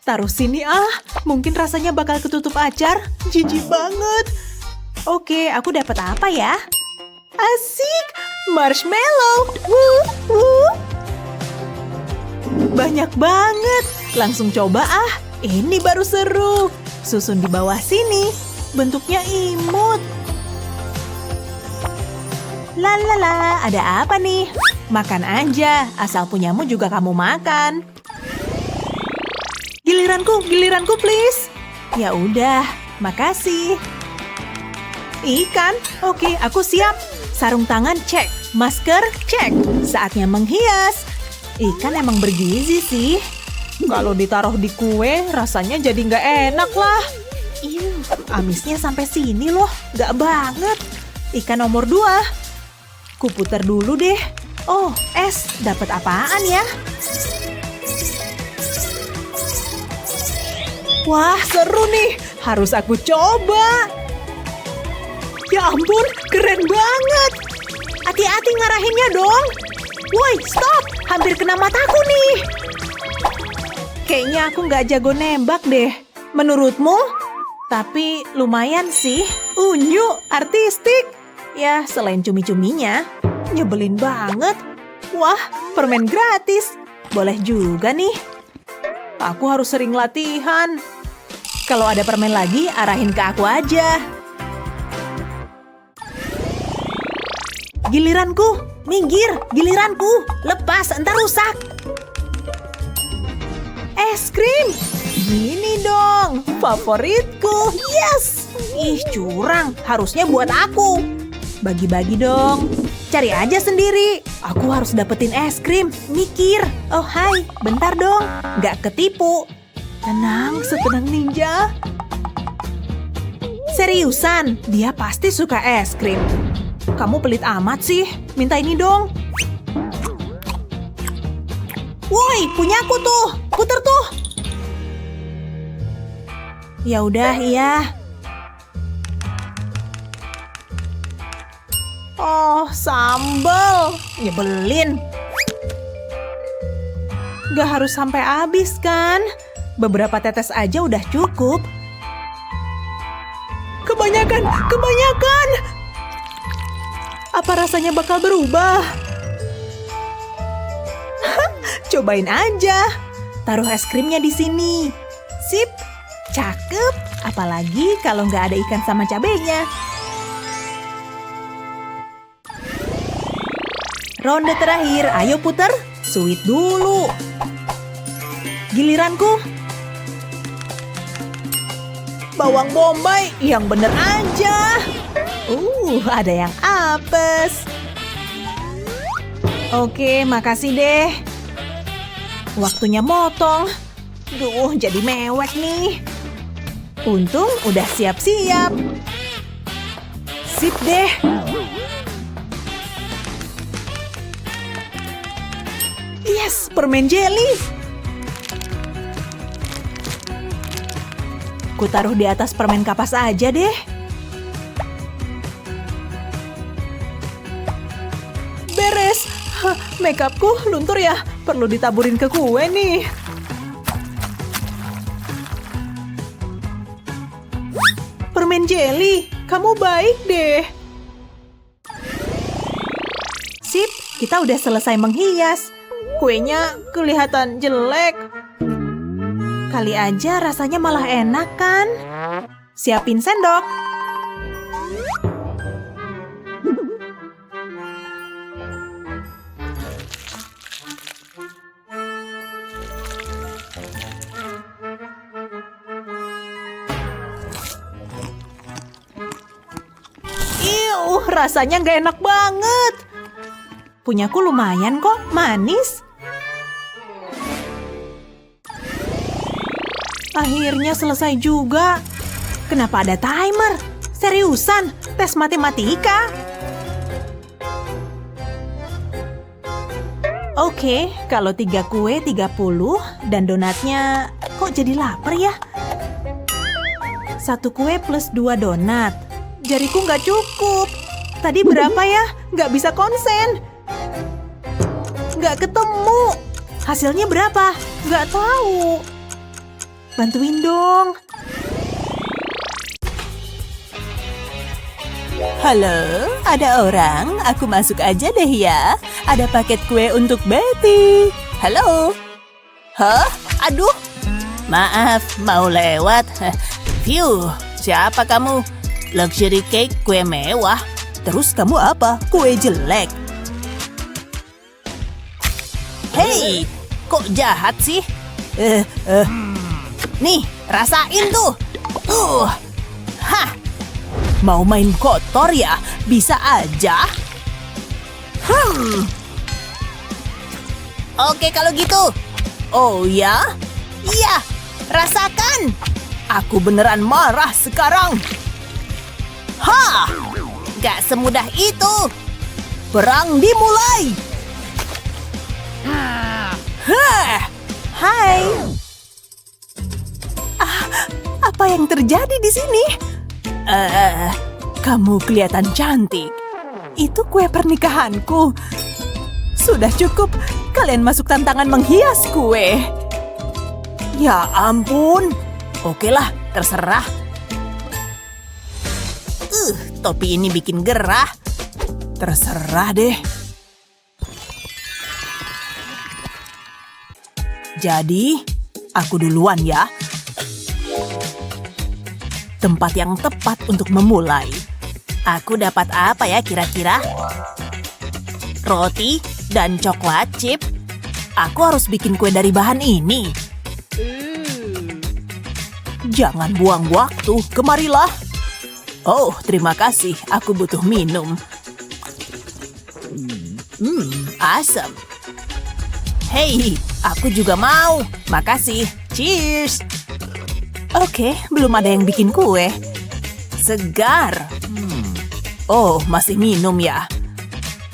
Taruh sini ah. Mungkin rasanya bakal ketutup acar. Jijik banget. Oke, aku dapat apa ya? Asik. Marshmallow. Banyak banget. Langsung coba ah. Ini baru seru. Susun di bawah sini. Bentuknya imut. Lalala, ada apa nih? Makan aja, asal punyamu juga kamu makan. Giliranku please. Ya udah, makasih. Ikan, oke, aku siap. Sarung tangan cek, masker cek. Saatnya menghias. Ikan emang bergizi sih. Kalau ditaruh di kue, rasanya jadi nggak enak lah. Amisnya sampai sini loh, nggak banget. Ikan nomor 2. Kuputar dulu deh. Oh, es. Dapat apaan ya? Wah, seru nih. Harus aku coba. Ya ampun, keren banget. Hati-hati ngarahinnya dong. Woi, stop. Hampir kena mataku nih. Kayaknya aku nggak jago nembak deh. Menurutmu? Tapi lumayan sih. Unyu, artistik. Ya, selain cumi-cuminya. Nyebelin banget. Wah, permen gratis. Boleh juga nih. Aku harus sering latihan. Kalau ada permen lagi, arahin ke aku aja. Giliranku, minggir, giliranku. Lepas, entar rusak. Es krim. Gini dong, favoritku. Yes. Ih, curang. Harusnya buat aku. Bagi-bagi dong. Cari aja sendiri. Aku harus dapetin es krim. Mikir. Oh, hai. Bentar dong. Nggak ketipu. Tenang, setenang ninja. Seriusan, dia pasti suka es krim. Kamu pelit amat sih. Minta ini dong. Woi, punyaku tuh. Puter tuh. Ya udah, iya. Oh, sambal. Nyebelin. Gak harus sampai habis kan? Beberapa tetes aja udah cukup. Kebanyakan, kebanyakan. Apa rasanya bakal berubah? Cobain aja. Taruh es krimnya di sini. Sip. Cakep, apalagi kalau nggak ada ikan sama cabenya. Ronde terakhir, ayo puter. Sweet dulu. Giliranku. Bawang bombay, yang bener aja. Ada yang apes. Oke, makasih deh. Waktunya motong. Duh, jadi mewek nih. Untung udah siap-siap. Sip deh. Yes, permen jelly. Ku taruh di atas permen kapas aja deh. Beres. Makeupku luntur ya. Perlu ditaburin ke kue nih. Permen jelly, kamu baik deh. Sip, kita udah selesai menghias. Kuenya kelihatan jelek. Kali aja rasanya malah enak kan? Siapin sendok. Rasanya nggak enak banget. Punyaku lumayan kok, manis. Akhirnya selesai juga. Kenapa ada timer? Seriusan, tes matematika? Oke, kalau 3 kue 30 dan donatnya kok jadi lapar ya? 1 kue plus 2 donat. Jariku nggak cukup. Tadi berapa ya? Nggak bisa konsen. Nggak ketemu. Hasilnya berapa? Nggak tahu. Bantuin dong. Halo, ada orang? Aku masuk aja deh ya. Ada paket kue untuk Betty. Halo? Hah? Aduh. Maaf, mau lewat. Phew, siapa kamu? Luxury cake kue mewah. Terus kamu apa? Kue jelek. Hei, kok jahat sih? Nih, rasain tuh. Hah. Mau main kotor ya? Bisa aja. Oke kalau gitu. Oh ya? Iya, rasakan. Aku beneran marah sekarang. Ha! Gak semudah itu. Perang dimulai. Hai. Apa yang terjadi di sini? Kamu kelihatan cantik. Itu kue pernikahanku. Sudah cukup. Kalian masuk tantangan menghias kue. Ya ampun. Oke lah, terserah. Topi ini bikin gerah. Terserah deh. Jadi, aku duluan ya. Tempat yang tepat untuk memulai. Aku dapat apa ya kira-kira? Roti dan coklat chip. Aku harus bikin kue dari bahan ini. Jangan buang waktu, kemarilah. Oh, terima kasih. Aku butuh minum. Asam. Hei, aku juga mau. Makasih. Cheers. Oke, belum ada yang bikin kue. Segar. Oh, masih minum ya?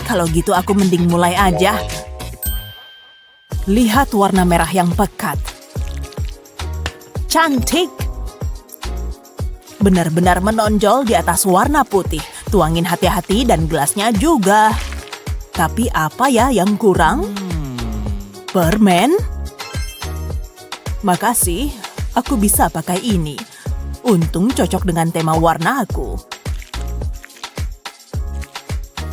Kalau gitu aku mending mulai aja. Lihat warna merah yang pekat. Cantik. Benar-benar menonjol di atas warna putih. Tuangin hati-hati dan gelasnya juga. Tapi apa ya yang kurang? Permen? Makasih, aku bisa pakai ini. Untung cocok dengan tema warna aku.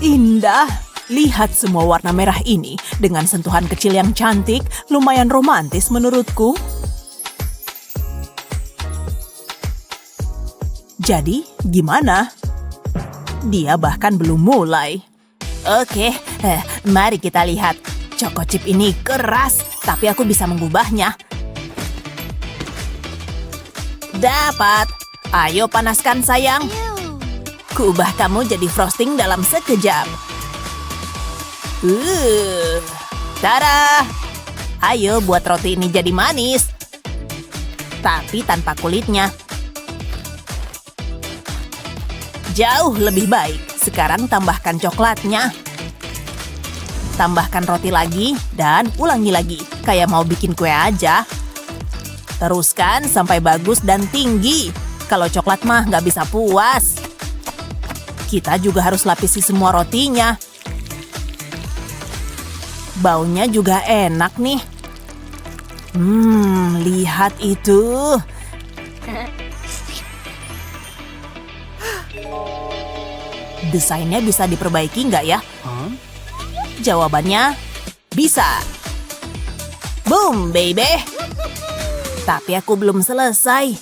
Indah, lihat semua warna merah ini. Dengan sentuhan kecil yang cantik, lumayan romantis menurutku. Jadi, gimana? Dia bahkan belum mulai. Oke, mari kita lihat. Choco chip ini keras, tapi aku bisa mengubahnya. Dapat. Ayo panaskan sayang. Kuubah kamu jadi frosting dalam sekejap. Tada! Ayo buat roti ini jadi manis. Tapi tanpa kulitnya. Jauh lebih baik. Sekarang tambahkan coklatnya. Tambahkan roti lagi dan ulangi lagi. Kayak mau bikin kue aja. Teruskan sampai bagus dan tinggi. Kalau coklat mah nggak bisa puas. Kita juga harus lapisi semua rotinya. Baunya juga enak nih. Lihat itu. Desainnya bisa diperbaiki nggak ya? Jawabannya, bisa. Boom, baby. Tapi aku belum selesai.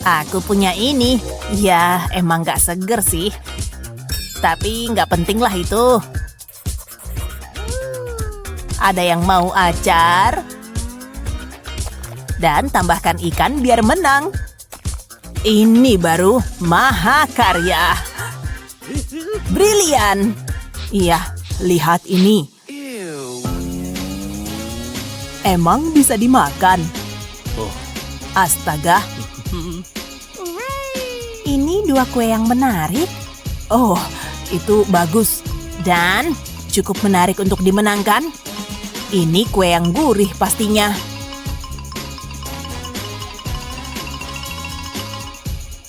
Aku punya ini. Ya, emang nggak seger sih. Tapi nggak penting lah itu. Ada yang mau acar? Dan tambahkan ikan biar menang. Ini baru mahakarya. Brilian. Iya, lihat ini. Emang bisa dimakan? Astaga. Ini dua kue yang menarik. Oh, itu bagus. Dan cukup menarik untuk dimenangkan. Ini kue yang gurih pastinya.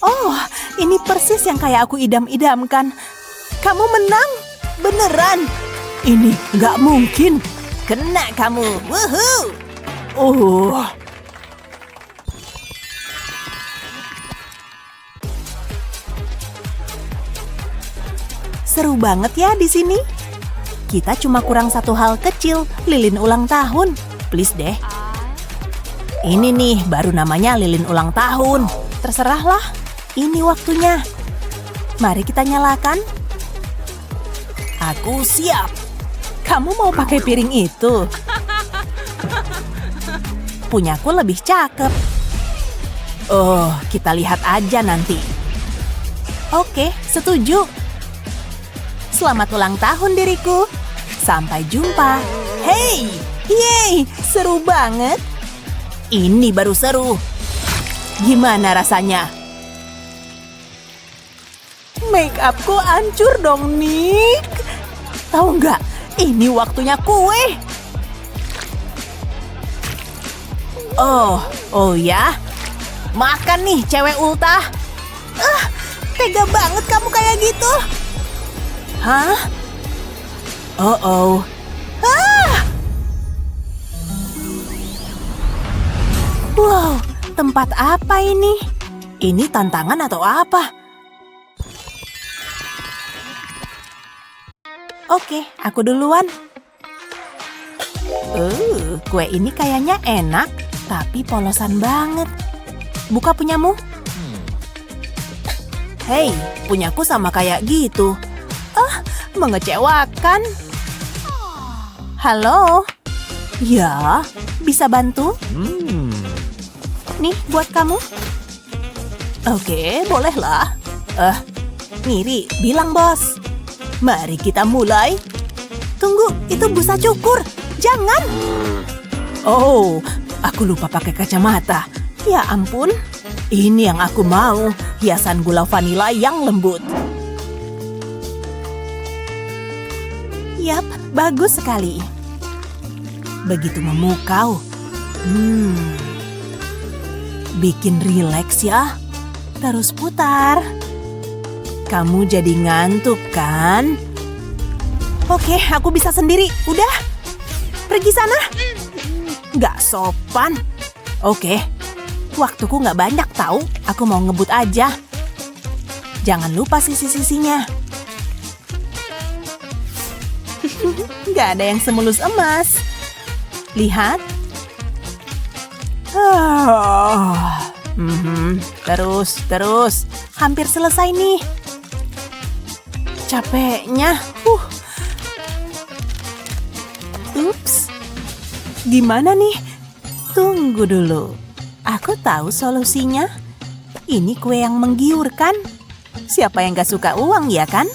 Oh, ini persis yang kayak aku idam-idamkan. Kamu menang? Beneran? Ini nggak mungkin. Kena kamu. Woohoo! Oh. Seru banget ya di sini. Kita cuma kurang satu hal kecil, lilin ulang tahun. Please deh. Ini nih, baru namanya lilin ulang tahun. Terserahlah, ini waktunya. Mari kita nyalakan. Aku siap. Kamu mau pakai piring itu? Punyaku lebih cakep. Oh, kita lihat aja nanti. Oke, setuju. Selamat ulang tahun diriku. Sampai jumpa. Hey, yeay, seru banget. Ini baru seru. Gimana rasanya? Make upku hancur dong, Nick. Tahu nggak? Ini waktunya kue. Oh ya? Makan nih, cewek ultah. Tega banget kamu kayak gitu. Hah? Oh. Wow, tempat apa ini? Ini tantangan atau apa? Oke, aku duluan. Kue ini kayaknya enak, tapi polosan banget. Buka punyamu. Hei, punyaku sama kayak gitu. Mengecewakan. Halo? Ya, bisa bantu? Nih, buat kamu. Oke, bolehlah. Miri, bilang bos. Mari kita mulai. Tunggu, itu busa cukur. Jangan. Oh, aku lupa pakai kacamata. Ya ampun. Ini yang aku mau. Hiasan gula vanila yang lembut. Yap, bagus sekali. Begitu memukau. Bikin rileks ya. Terus putar. Kamu jadi ngantuk kan? Oke, aku bisa sendiri. Udah. Pergi sana. Gak sopan. Oke. Waktuku gak banyak tahu. Aku mau ngebut aja. Jangan lupa sisi-sisinya. Gak ada yang semulus emas. Lihat. Terus. Hampir selesai nih. Capeknya. Ups. Gimana nih? Tunggu dulu. Aku tahu solusinya. Ini kue yang menggiurkan. Siapa yang gak suka uang ya kan?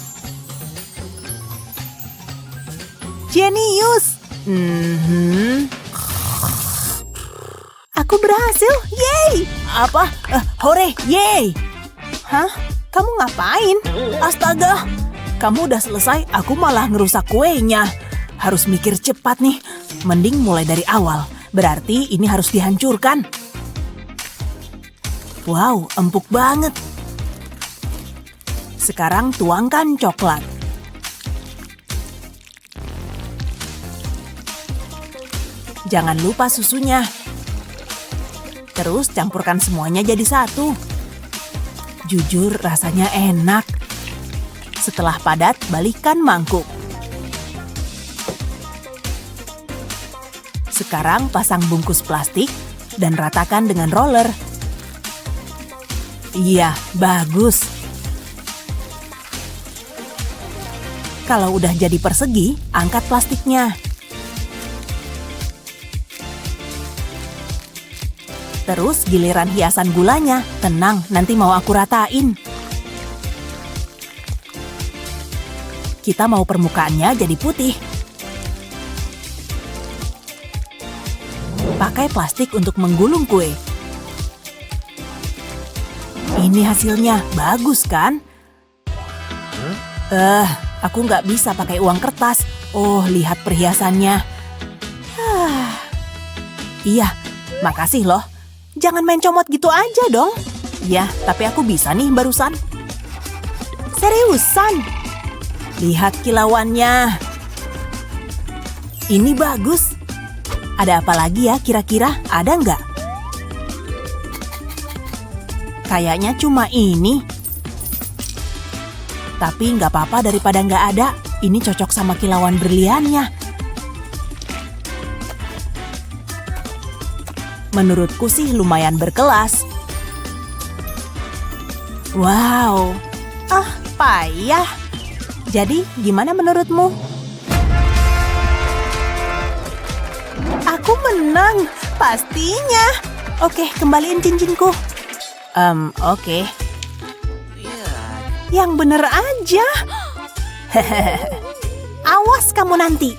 Jenius. Aku berhasil. Yeay. Apa? Hore. Yeay. Hah? Kamu ngapain? Astaga. Kamu udah selesai, aku malah ngerusak kuenya. Harus mikir cepat nih. Mending mulai dari awal. Berarti ini harus dihancurkan. Wow, empuk banget. Sekarang tuangkan coklat. Jangan lupa susunya. Terus campurkan semuanya jadi satu. Jujur rasanya enak. Setelah padat, balikkan mangkuk. Sekarang pasang bungkus plastik dan ratakan dengan roller. Iya, bagus. Kalau udah jadi persegi, angkat plastiknya. Terus giliran hiasan gulanya. Tenang, nanti mau aku ratain. Kita mau permukaannya jadi putih. Pakai plastik untuk menggulung kue. Ini hasilnya, bagus kan? Aku nggak bisa pakai uang kertas. Oh, lihat perhiasannya. Iya, makasih loh. Jangan main comot gitu aja dong. Ya, tapi aku bisa nih barusan. Seriusan. Lihat kilauannya. Ini bagus. Ada apa lagi ya kira-kira? Ada nggak? Kayaknya cuma ini. Tapi nggak apa-apa daripada nggak ada. Ini cocok sama kilauan berliannya. Menurutku sih lumayan berkelas. Wow. Payah. Jadi gimana menurutmu? Aku menang. Pastinya. Oke, kembaliin cincinku. Oke. Yang bener aja. Awas kamu nanti.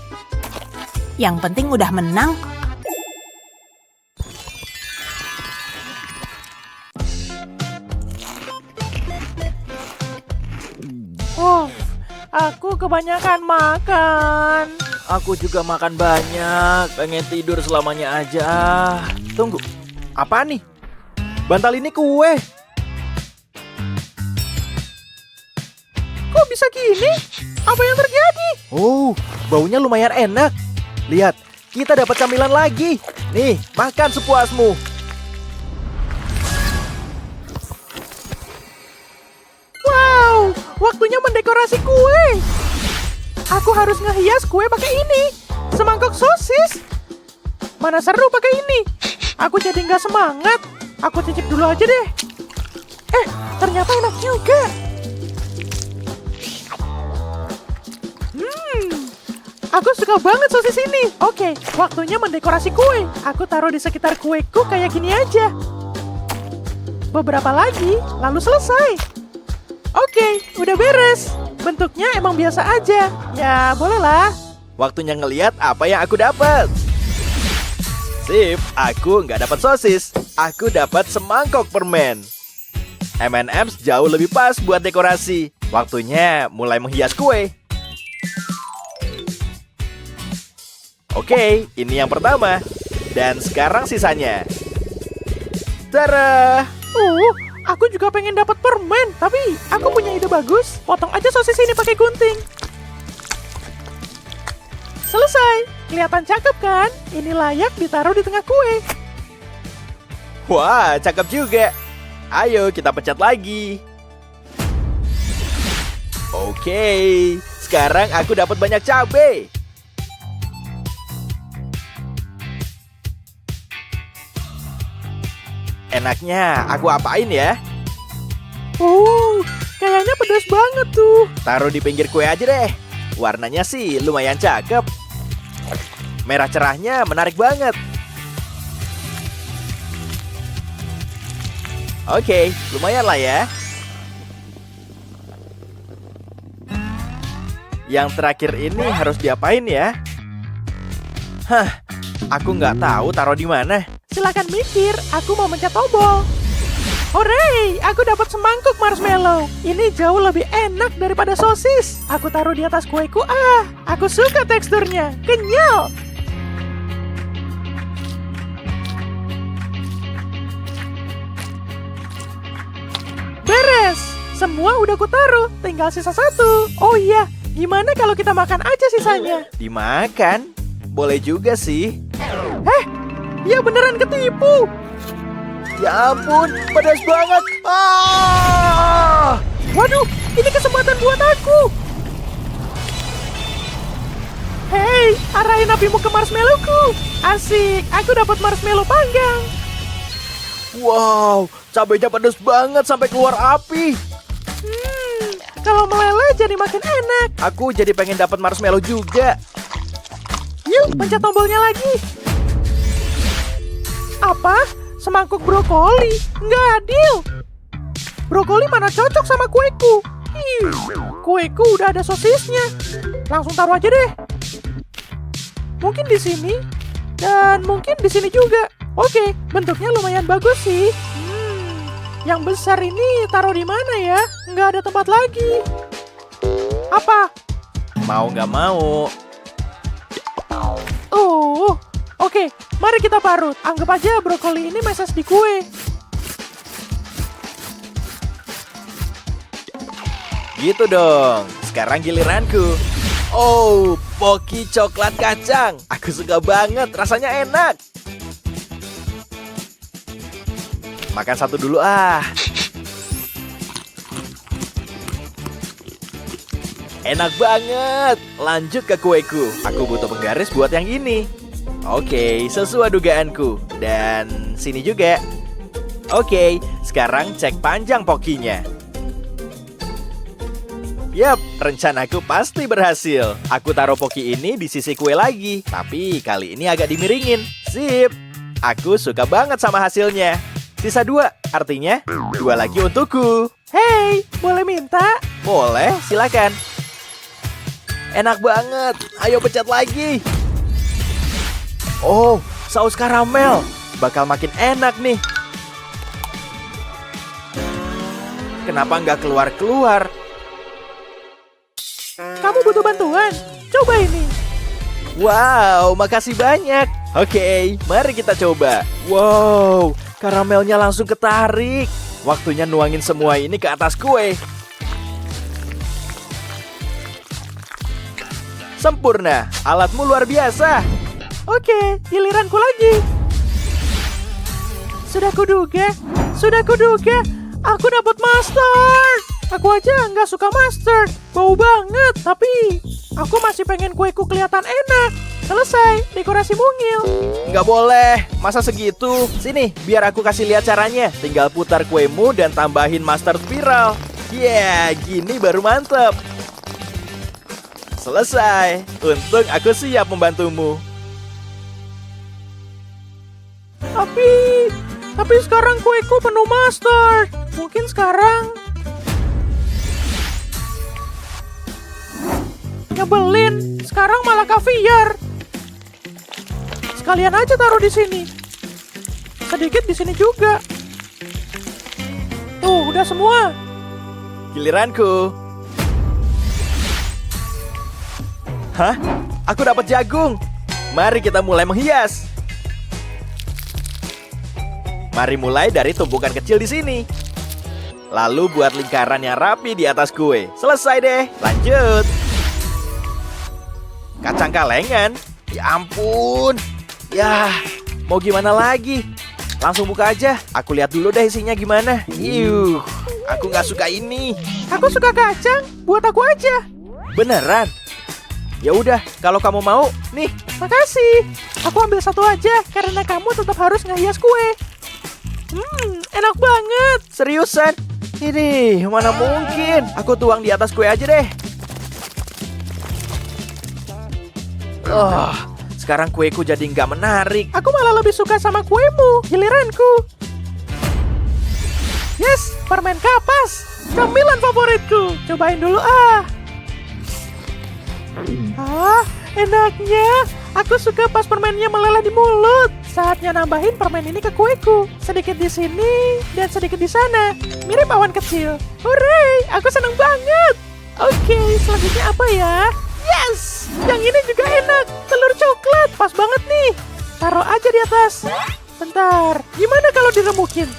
Yang penting udah menang. Oh, aku kebanyakan makan. Aku juga makan banyak. Pengen tidur selamanya aja. Tunggu, apa nih? Bantal ini kue. Kok bisa gini? Apa yang terjadi? Oh, baunya lumayan enak. Lihat, kita dapat camilan lagi. Nih, makan sepuasmu. Wow, waktunya mendekorasi kue. Aku harus ngehias kue pakai ini. Semangkok sosis. Mana seru pakai ini. Aku jadi nggak semangat. Aku cicip dulu aja deh. Ternyata enak juga. Aku suka banget sosis ini. Oke, waktunya mendekorasi kue. Aku taruh di sekitar kueku kayak gini aja. Beberapa lagi, lalu selesai. Oke, udah beres. Bentuknya emang biasa aja. Ya, bolehlah. Waktunya ngeliat apa yang aku dapat. Sip, aku nggak dapat sosis. Aku dapat semangkok permen. M&M's jauh lebih pas buat dekorasi. Waktunya mulai menghias kue. Oke, ini yang pertama. Dan sekarang sisanya. Tada! Aku juga pengen dapat permen, tapi aku punya ide bagus. Potong aja sosis ini pakai gunting. Selesai. Kelihatan cakep kan? Ini layak ditaruh di tengah kue. Wah, cakep juga. Ayo kita pecat lagi. Oke, sekarang aku dapat banyak cabai. Enaknya aku apain ya? Kayaknya pedas banget tuh. Taruh di pinggir kue aja deh. Warnanya sih lumayan cakep. Merah cerahnya menarik banget. Oke, lumayan lah ya. Yang terakhir ini harus diapain ya? Aku nggak tahu taruh di mana. Silakan mikir, aku mau mencet tombol. Hore, aku dapat semangkuk marshmallow. Ini jauh lebih enak daripada sosis. Aku taruh di atas kueku. Aku suka teksturnya, kenyal. Beres, semua udah kutaruh, tinggal sisa satu. Oh iya, gimana kalau kita makan aja sisanya? Dimakan? Boleh juga sih. Ya beneran ketipu. Ya ampun, pedas banget. Waduh, ini kesempatan buat aku. Hei, arahin apimu ke marshmallowku. Asik, aku dapat marshmallow panggang. Wow, cabenya pedas banget sampai keluar api. Kalau meleleh jadi makin enak. Aku jadi pengen dapat marshmallow juga. Yuk, pencet tombolnya lagi. Apa? Semangkuk brokoli? Nggak adil. Brokoli mana cocok sama kueku? Kueku udah ada sosisnya. Langsung taruh aja deh. Mungkin di sini dan mungkin di sini juga. Oke, bentuknya lumayan bagus sih. Yang besar ini taruh di mana ya? Nggak ada tempat lagi. Apa? Mau nggak mau? Oke, mari kita parut. Anggap aja brokoli ini meses di kue. Gitu dong. Sekarang giliranku. Poki coklat kacang. Aku suka banget, rasanya enak. Makan satu dulu Enak banget. Lanjut ke kueku. Aku butuh penggaris buat yang ini. Oke, sesuai dugaanku. Dan sini juga. Oke, sekarang cek panjang pokinya. Yap, rencanaku pasti berhasil. Aku taruh poki ini di sisi kue lagi. Tapi kali ini agak dimiringin. Sip. Aku suka banget sama hasilnya. Sisa 2, artinya 2 lagi untukku. Hey, boleh minta? Boleh, silakan. Enak banget. Ayo pecat lagi. Saus karamel. Bakal makin enak nih. Kenapa nggak keluar-keluar? kamu butuh bantuan? Coba ini. Wow, makasih banyak. Oke, mari kita coba. Wow, karamelnya langsung ketarik. Waktunya nuangin semua ini ke atas kue. Sempurna, alatmu luar biasa. Oke, giliranku lagi. Sudah kuduga, aku dapat mustard. Aku aja nggak suka mustard, bau banget. Tapi aku masih pengen kueku kelihatan enak. Selesai, dekorasi mungil. Nggak boleh, masa segitu? Sini, biar aku kasih lihat caranya. Tinggal putar kuemu dan tambahin mustard spiral. Gini baru mantep. Selesai, untung aku siap membantumu. Tapi sekarang kueku penuh mustard. Mungkin sekarang nyebelin. Sekarang malah kaviar. Sekalian aja taruh di sini. Sedikit di sini juga. Tuh, udah semua. Giliranku. Hah? Aku dapat jagung. Mari kita mulai menghias. Mari mulai dari tumpukan kecil di sini. Lalu buat lingkaran yang rapi di atas kue. Selesai deh. Lanjut. Kacang kalengan. Ya ampun. Yah, mau gimana lagi? Langsung buka aja. Aku lihat dulu deh isinya gimana. Aku nggak suka ini. Aku suka kacang. Buat aku aja. Beneran? Ya udah, kalau kamu mau, nih. Makasih. Aku ambil satu aja karena kamu tetap harus ngehias kue. Enak banget. Seriusan? Ini mana mungkin. Aku tuang di atas kue aja deh. Sekarang kueku jadi nggak menarik. Aku malah lebih suka sama kuemu. Giliranku. Yes, permen kapas. Camilan favoritku. Cobain dulu enaknya. Aku suka pas permennya meleleh di mulut. Saatnya nambahin permen ini ke kueku. Sedikit di sini dan sedikit di sana. Mirip awan kecil. Hooray, aku seneng banget. Oke, selanjutnya apa ya? Yes, yang ini juga enak. Telur coklat, pas banget nih. Taruh aja di atas. Bentar, gimana kalau diremukin?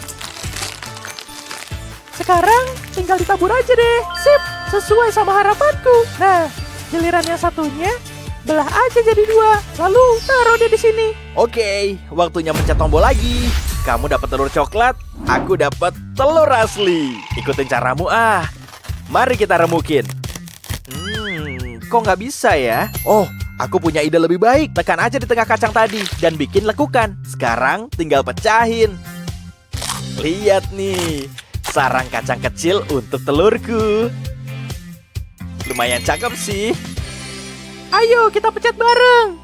Sekarang tinggal ditabur aja deh. Sip, sesuai sama harapanku. Nah, giliran yang satunya belah aja jadi 2. Lalu taruh dia di sini. Oke, waktunya mencet tombol lagi. Kamu dapat telur coklat, aku dapat telur asli. Ikutin caramu Mari kita remukin. Kok nggak bisa ya? Oh, aku punya ide lebih baik. Tekan aja di tengah kacang tadi dan bikin lekukan. Sekarang tinggal pecahin. Lihat nih, sarang kacang kecil untuk telurku. Lumayan cakep sih. Ayo kita pencet bareng.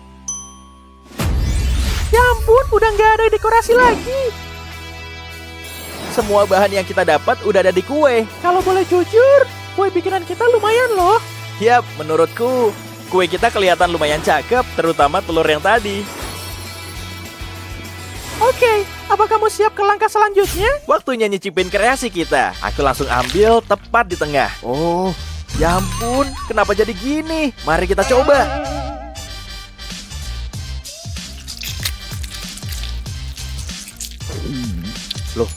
Ya ampun, udah nggak ada dekorasi lagi. Semua bahan yang kita dapat udah ada di kue. Kalau boleh jujur, kue bikinan kita lumayan loh. Yap, menurutku kue kita kelihatan lumayan cakep, terutama telur yang tadi. Oke, apa kamu siap ke langkah selanjutnya? Waktunya nyicipin kreasi kita. Aku langsung ambil tepat di tengah. Oh, ya ampun, kenapa jadi gini? Mari kita coba. Loh,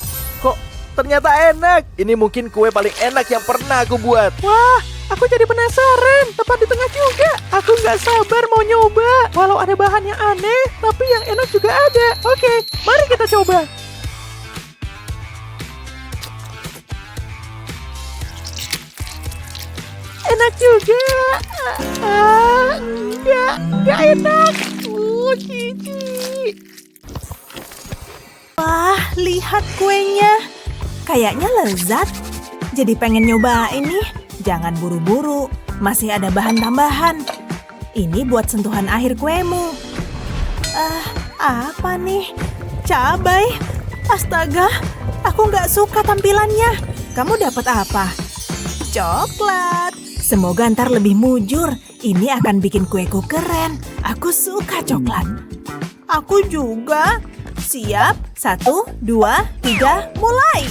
kok ternyata enak? Ini mungkin kue paling enak yang pernah aku buat. Wah, aku jadi penasaran. Tepat di tengah juga. Aku nggak sabar mau nyoba. Walau ada bahan yang aneh, tapi yang enak juga ada. Oke, mari kita coba. Enak juga. Nggak enak. Cici. Wah, lihat kuenya. Kayaknya lezat. Jadi pengen nyobain nih. Jangan buru-buru. Masih ada bahan tambahan. Ini buat sentuhan akhir kuemu. Apa nih? Cabai. Astaga, aku nggak suka tampilannya. Kamu dapat apa? Coklat. Semoga ntar lebih mujur. Ini akan bikin kueku keren. Aku suka coklat. Aku juga. Siap, 1, 2, 3, mulai.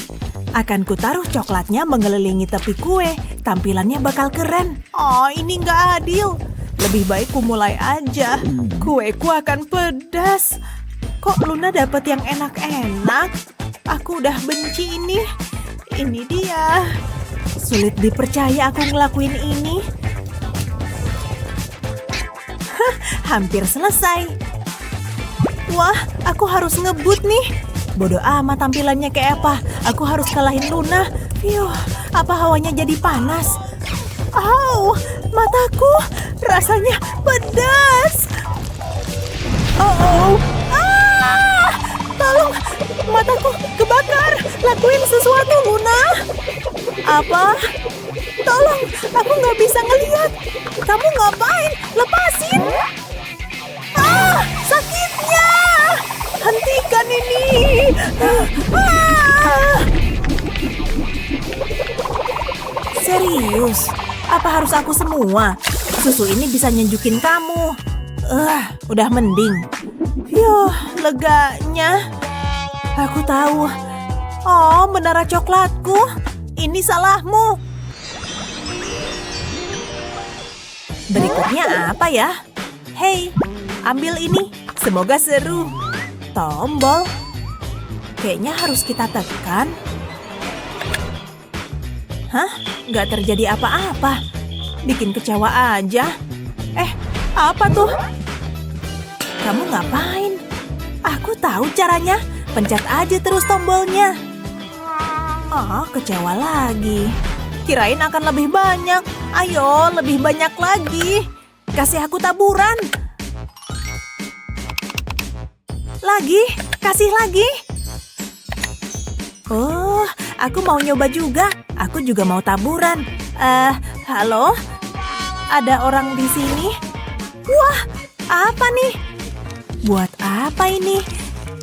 Akan kutaruh coklatnya mengelilingi tepi kue. Tampilannya bakal keren. Oh, ini nggak adil. Lebih baik ku mulai aja. Kueku akan pedas. Kok Luna dapat yang enak-enak? Aku udah benci ini. Ini dia. Sulit dipercaya aku ngelakuin ini. Hah, hampir selesai. Wah, aku harus ngebut nih. Bodoh amat tampilannya kayak apa. Aku harus kalahin Luna. Yuh, apa hawanya jadi panas? Au, mataku rasanya pedas. Oh, tolong, mataku kebakar. Lakuin sesuatu, Luna. Apa? Tolong, aku nggak bisa ngelihat. Kamu ngapain? Lepasin. Sakitnya. Hentikan ini. Serius? Apa harus aku semua? Susu ini bisa nyenjukin kamu. Udah mending. Yuh, leganya. Aku tahu. Oh, menara coklatku. Ini salahmu. Berikutnya apa ya? Hei, ambil ini. Semoga seru. Tombol. Kayaknya harus kita tekan. Hah? Nggak terjadi apa-apa. Bikin kecewa aja. Apa tuh? Kamu ngapain? Aku tahu caranya. Pencet aja terus tombolnya. Oh, kecewa lagi. Kirain akan lebih banyak. Ayo, lebih banyak lagi. Kasih aku taburan. Lagi, kasih lagi. Oh, aku mau nyoba juga. Aku juga mau taburan. Halo? Ada orang di sini? Wah, apa nih? Buat apa ini?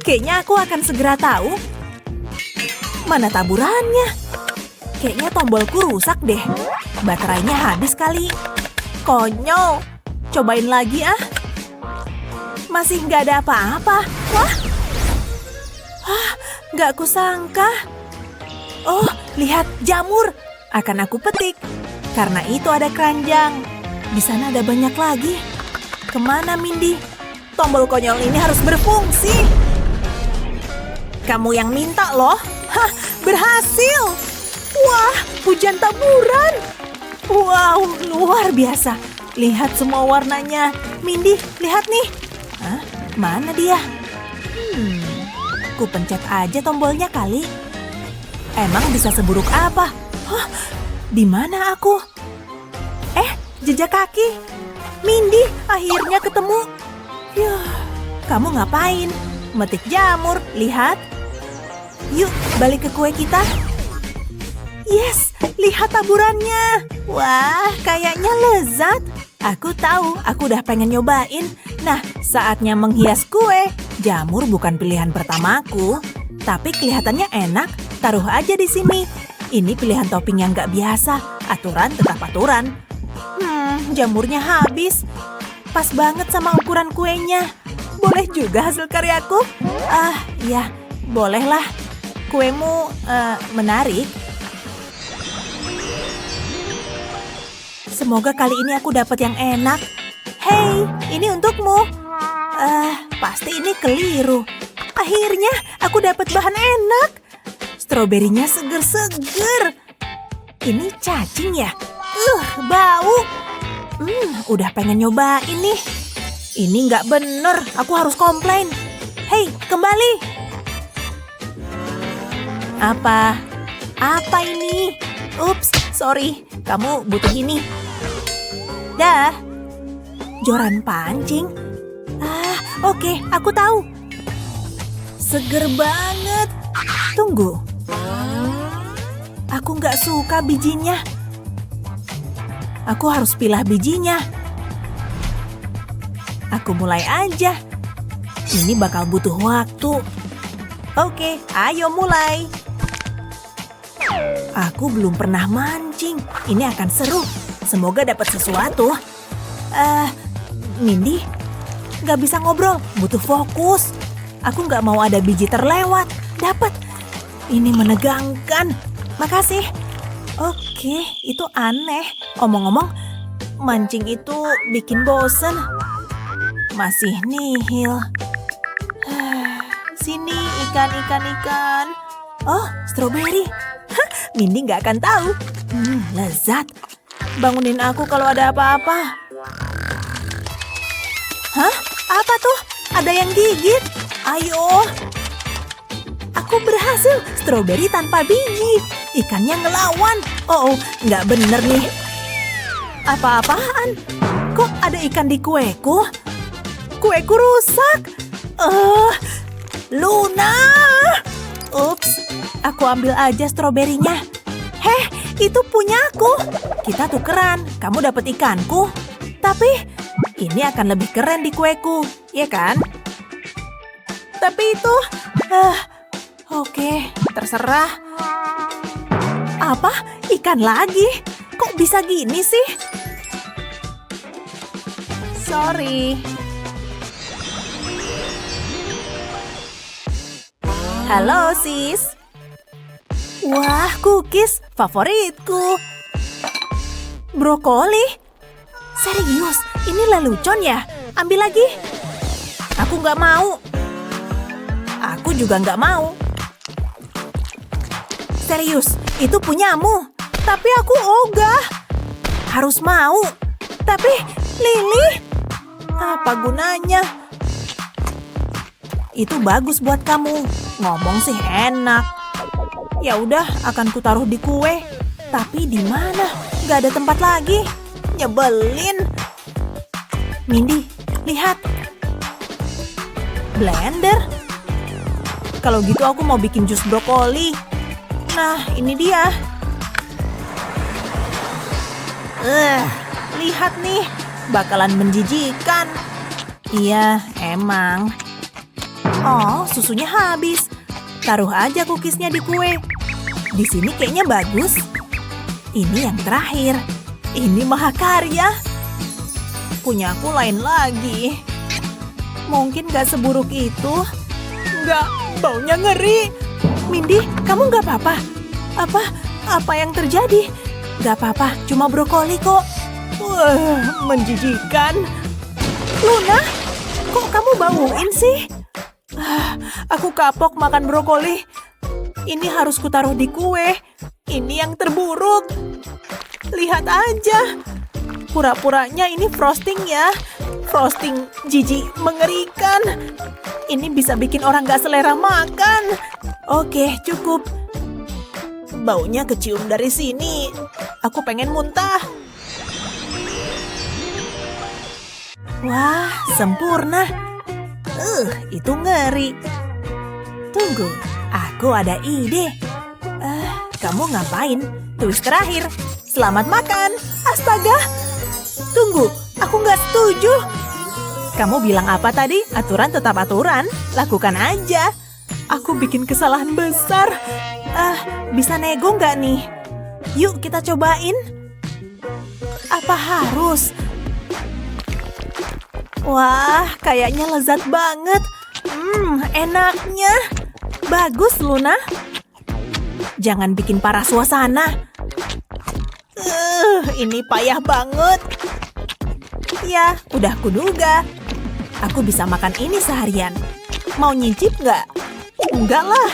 Kayaknya aku akan segera tahu. Mana taburannya? Kayaknya tombolku rusak deh. Baterainya habis kali. Konyol. Cobain lagi ah. Masih nggak ada apa-apa. Wah, nggak kusangka. Oh, lihat jamur. Akan aku petik. Karena itu ada keranjang. Di sana ada banyak lagi. Kemana, Mindy? Tombol konyol ini harus berfungsi. Kamu yang minta loh. Hah, berhasil. Wah, hujan taburan. Wow, luar biasa. Lihat semua warnanya. Mindy, lihat nih. Hah? Mana dia? Ku pencet aja tombolnya kali. Emang bisa seburuk apa? Hah? Di mana aku? Jejak kaki. Mindy, akhirnya ketemu. Yuh, kamu ngapain? Metik jamur, lihat. Yuk, balik ke kue kita. Yes, lihat taburannya. Wah, kayaknya lezat. Aku tahu, aku udah pengen nyobain. Nah, saatnya menghias kue. Jamur bukan pilihan pertamaku, tapi kelihatannya enak. Taruh aja di sini. Ini pilihan topping yang nggak biasa. Aturan tetap aturan. Jamurnya habis. Pas banget sama ukuran kuenya. Boleh juga hasil karyaku? Ya, bolehlah. Kuemu menarik. Semoga kali ini aku dapat yang enak. Hei, ini untukmu. Pasti ini keliru. Akhirnya aku dapat bahan enak. Stroberinya seger-seger. Ini cacing ya? Bau. Udah pengen nyobain nih. Ini nggak bener. Aku harus komplain. Hei, kembali. Apa? Apa ini? Ups, sorry. Kamu butuh ini. Dah. Joran pancing. Oke, aku tahu. Seger banget. Tunggu. Aku nggak suka bijinya. Aku harus pilah bijinya. Aku mulai aja. Ini bakal butuh waktu. Oke, ayo mulai. Aku belum pernah mancing. Ini akan seru. Semoga dapat sesuatu. Mindy, nggak bisa ngobrol. Butuh fokus. Aku nggak mau ada biji terlewat. Dapat. ini menegangkan. Makasih. Oke, itu aneh. Omong-omong, mancing itu bikin bosen. Masih nihil. Sini ikan. Oh, stroberi. Hah, Mindy nggak akan tahu. Lezat. Bangunin aku kalau ada apa-apa. Hah? Apa tuh? Ada yang gigit? Ayo. Aku berhasil. Stroberi tanpa biji. Ikannya ngelawan. Oh, nggak bener nih. Apa-apaan? Kok ada ikan di kueku? Kueku rusak. Luna. Ups, aku ambil aja stroberinya. Heh, itu punyaku. Kita tukeran. Kamu dapat ikanku. Tapi ini akan lebih keren di kueku, ya kan? Tapi itu, oke, terserah. Apa? Ikan lagi? Kok bisa gini sih? Sorry. Halo, sis. Wah, cookies favoritku. Brokoli? Serius, ini lelucon ya? Ambil lagi. Aku nggak mau. Aku juga nggak mau. Serius, itu punyamu. Tapi aku ogah. Harus mau. Tapi, Lily, apa gunanya? Itu bagus buat kamu. Ngomong sih enak. Ya udah, akan kutaruh di kue. Tapi di mana? Gak ada tempat lagi. Nyebelin. Mindy, lihat. Blender. Kalau gitu aku mau bikin jus brokoli. Nah, ini dia. Lihat nih. Bakalan menjijikan. Iya, emang. Oh, susunya habis. Taruh aja cookiesnya di kue. Di sini kayaknya bagus. Ini yang terakhir. Ini mahakarya. Punyaku lain lagi. Mungkin gak seburuk itu. Nggak, baunya ngeri. Mindy, kamu nggak apa-apa? Apa yang terjadi? Nggak apa-apa, cuma brokoli kok. Wah, menjijikan. Luna, kok kamu bauin sih? Aku kapok makan brokoli. Ini harus kutaruh di kue. Ini yang terburuk. Lihat aja. Pura-puranya ini frosting ya. Frosting jijik mengerikan. Ini bisa bikin orang gak selera makan. Oke, cukup. Baunya kecium dari sini. Aku pengen muntah. Wah, sempurna. Itu ngeri. Tunggu, aku ada ide. Kamu ngapain? Tulis terakhir. Selamat makan. Astaga. Tunggu, aku nggak setuju. Kamu bilang apa tadi? Aturan tetap aturan. Lakukan aja. Aku bikin kesalahan besar. Bisa nego nggak nih? Yuk kita cobain. Apa harus? Wah, kayaknya lezat banget. Enaknya. Bagus, Luna. Jangan bikin parah suasana. Ini payah banget. Ya, udah kuduga. Aku bisa makan ini seharian. Mau nyicip nggak? Enggak lah.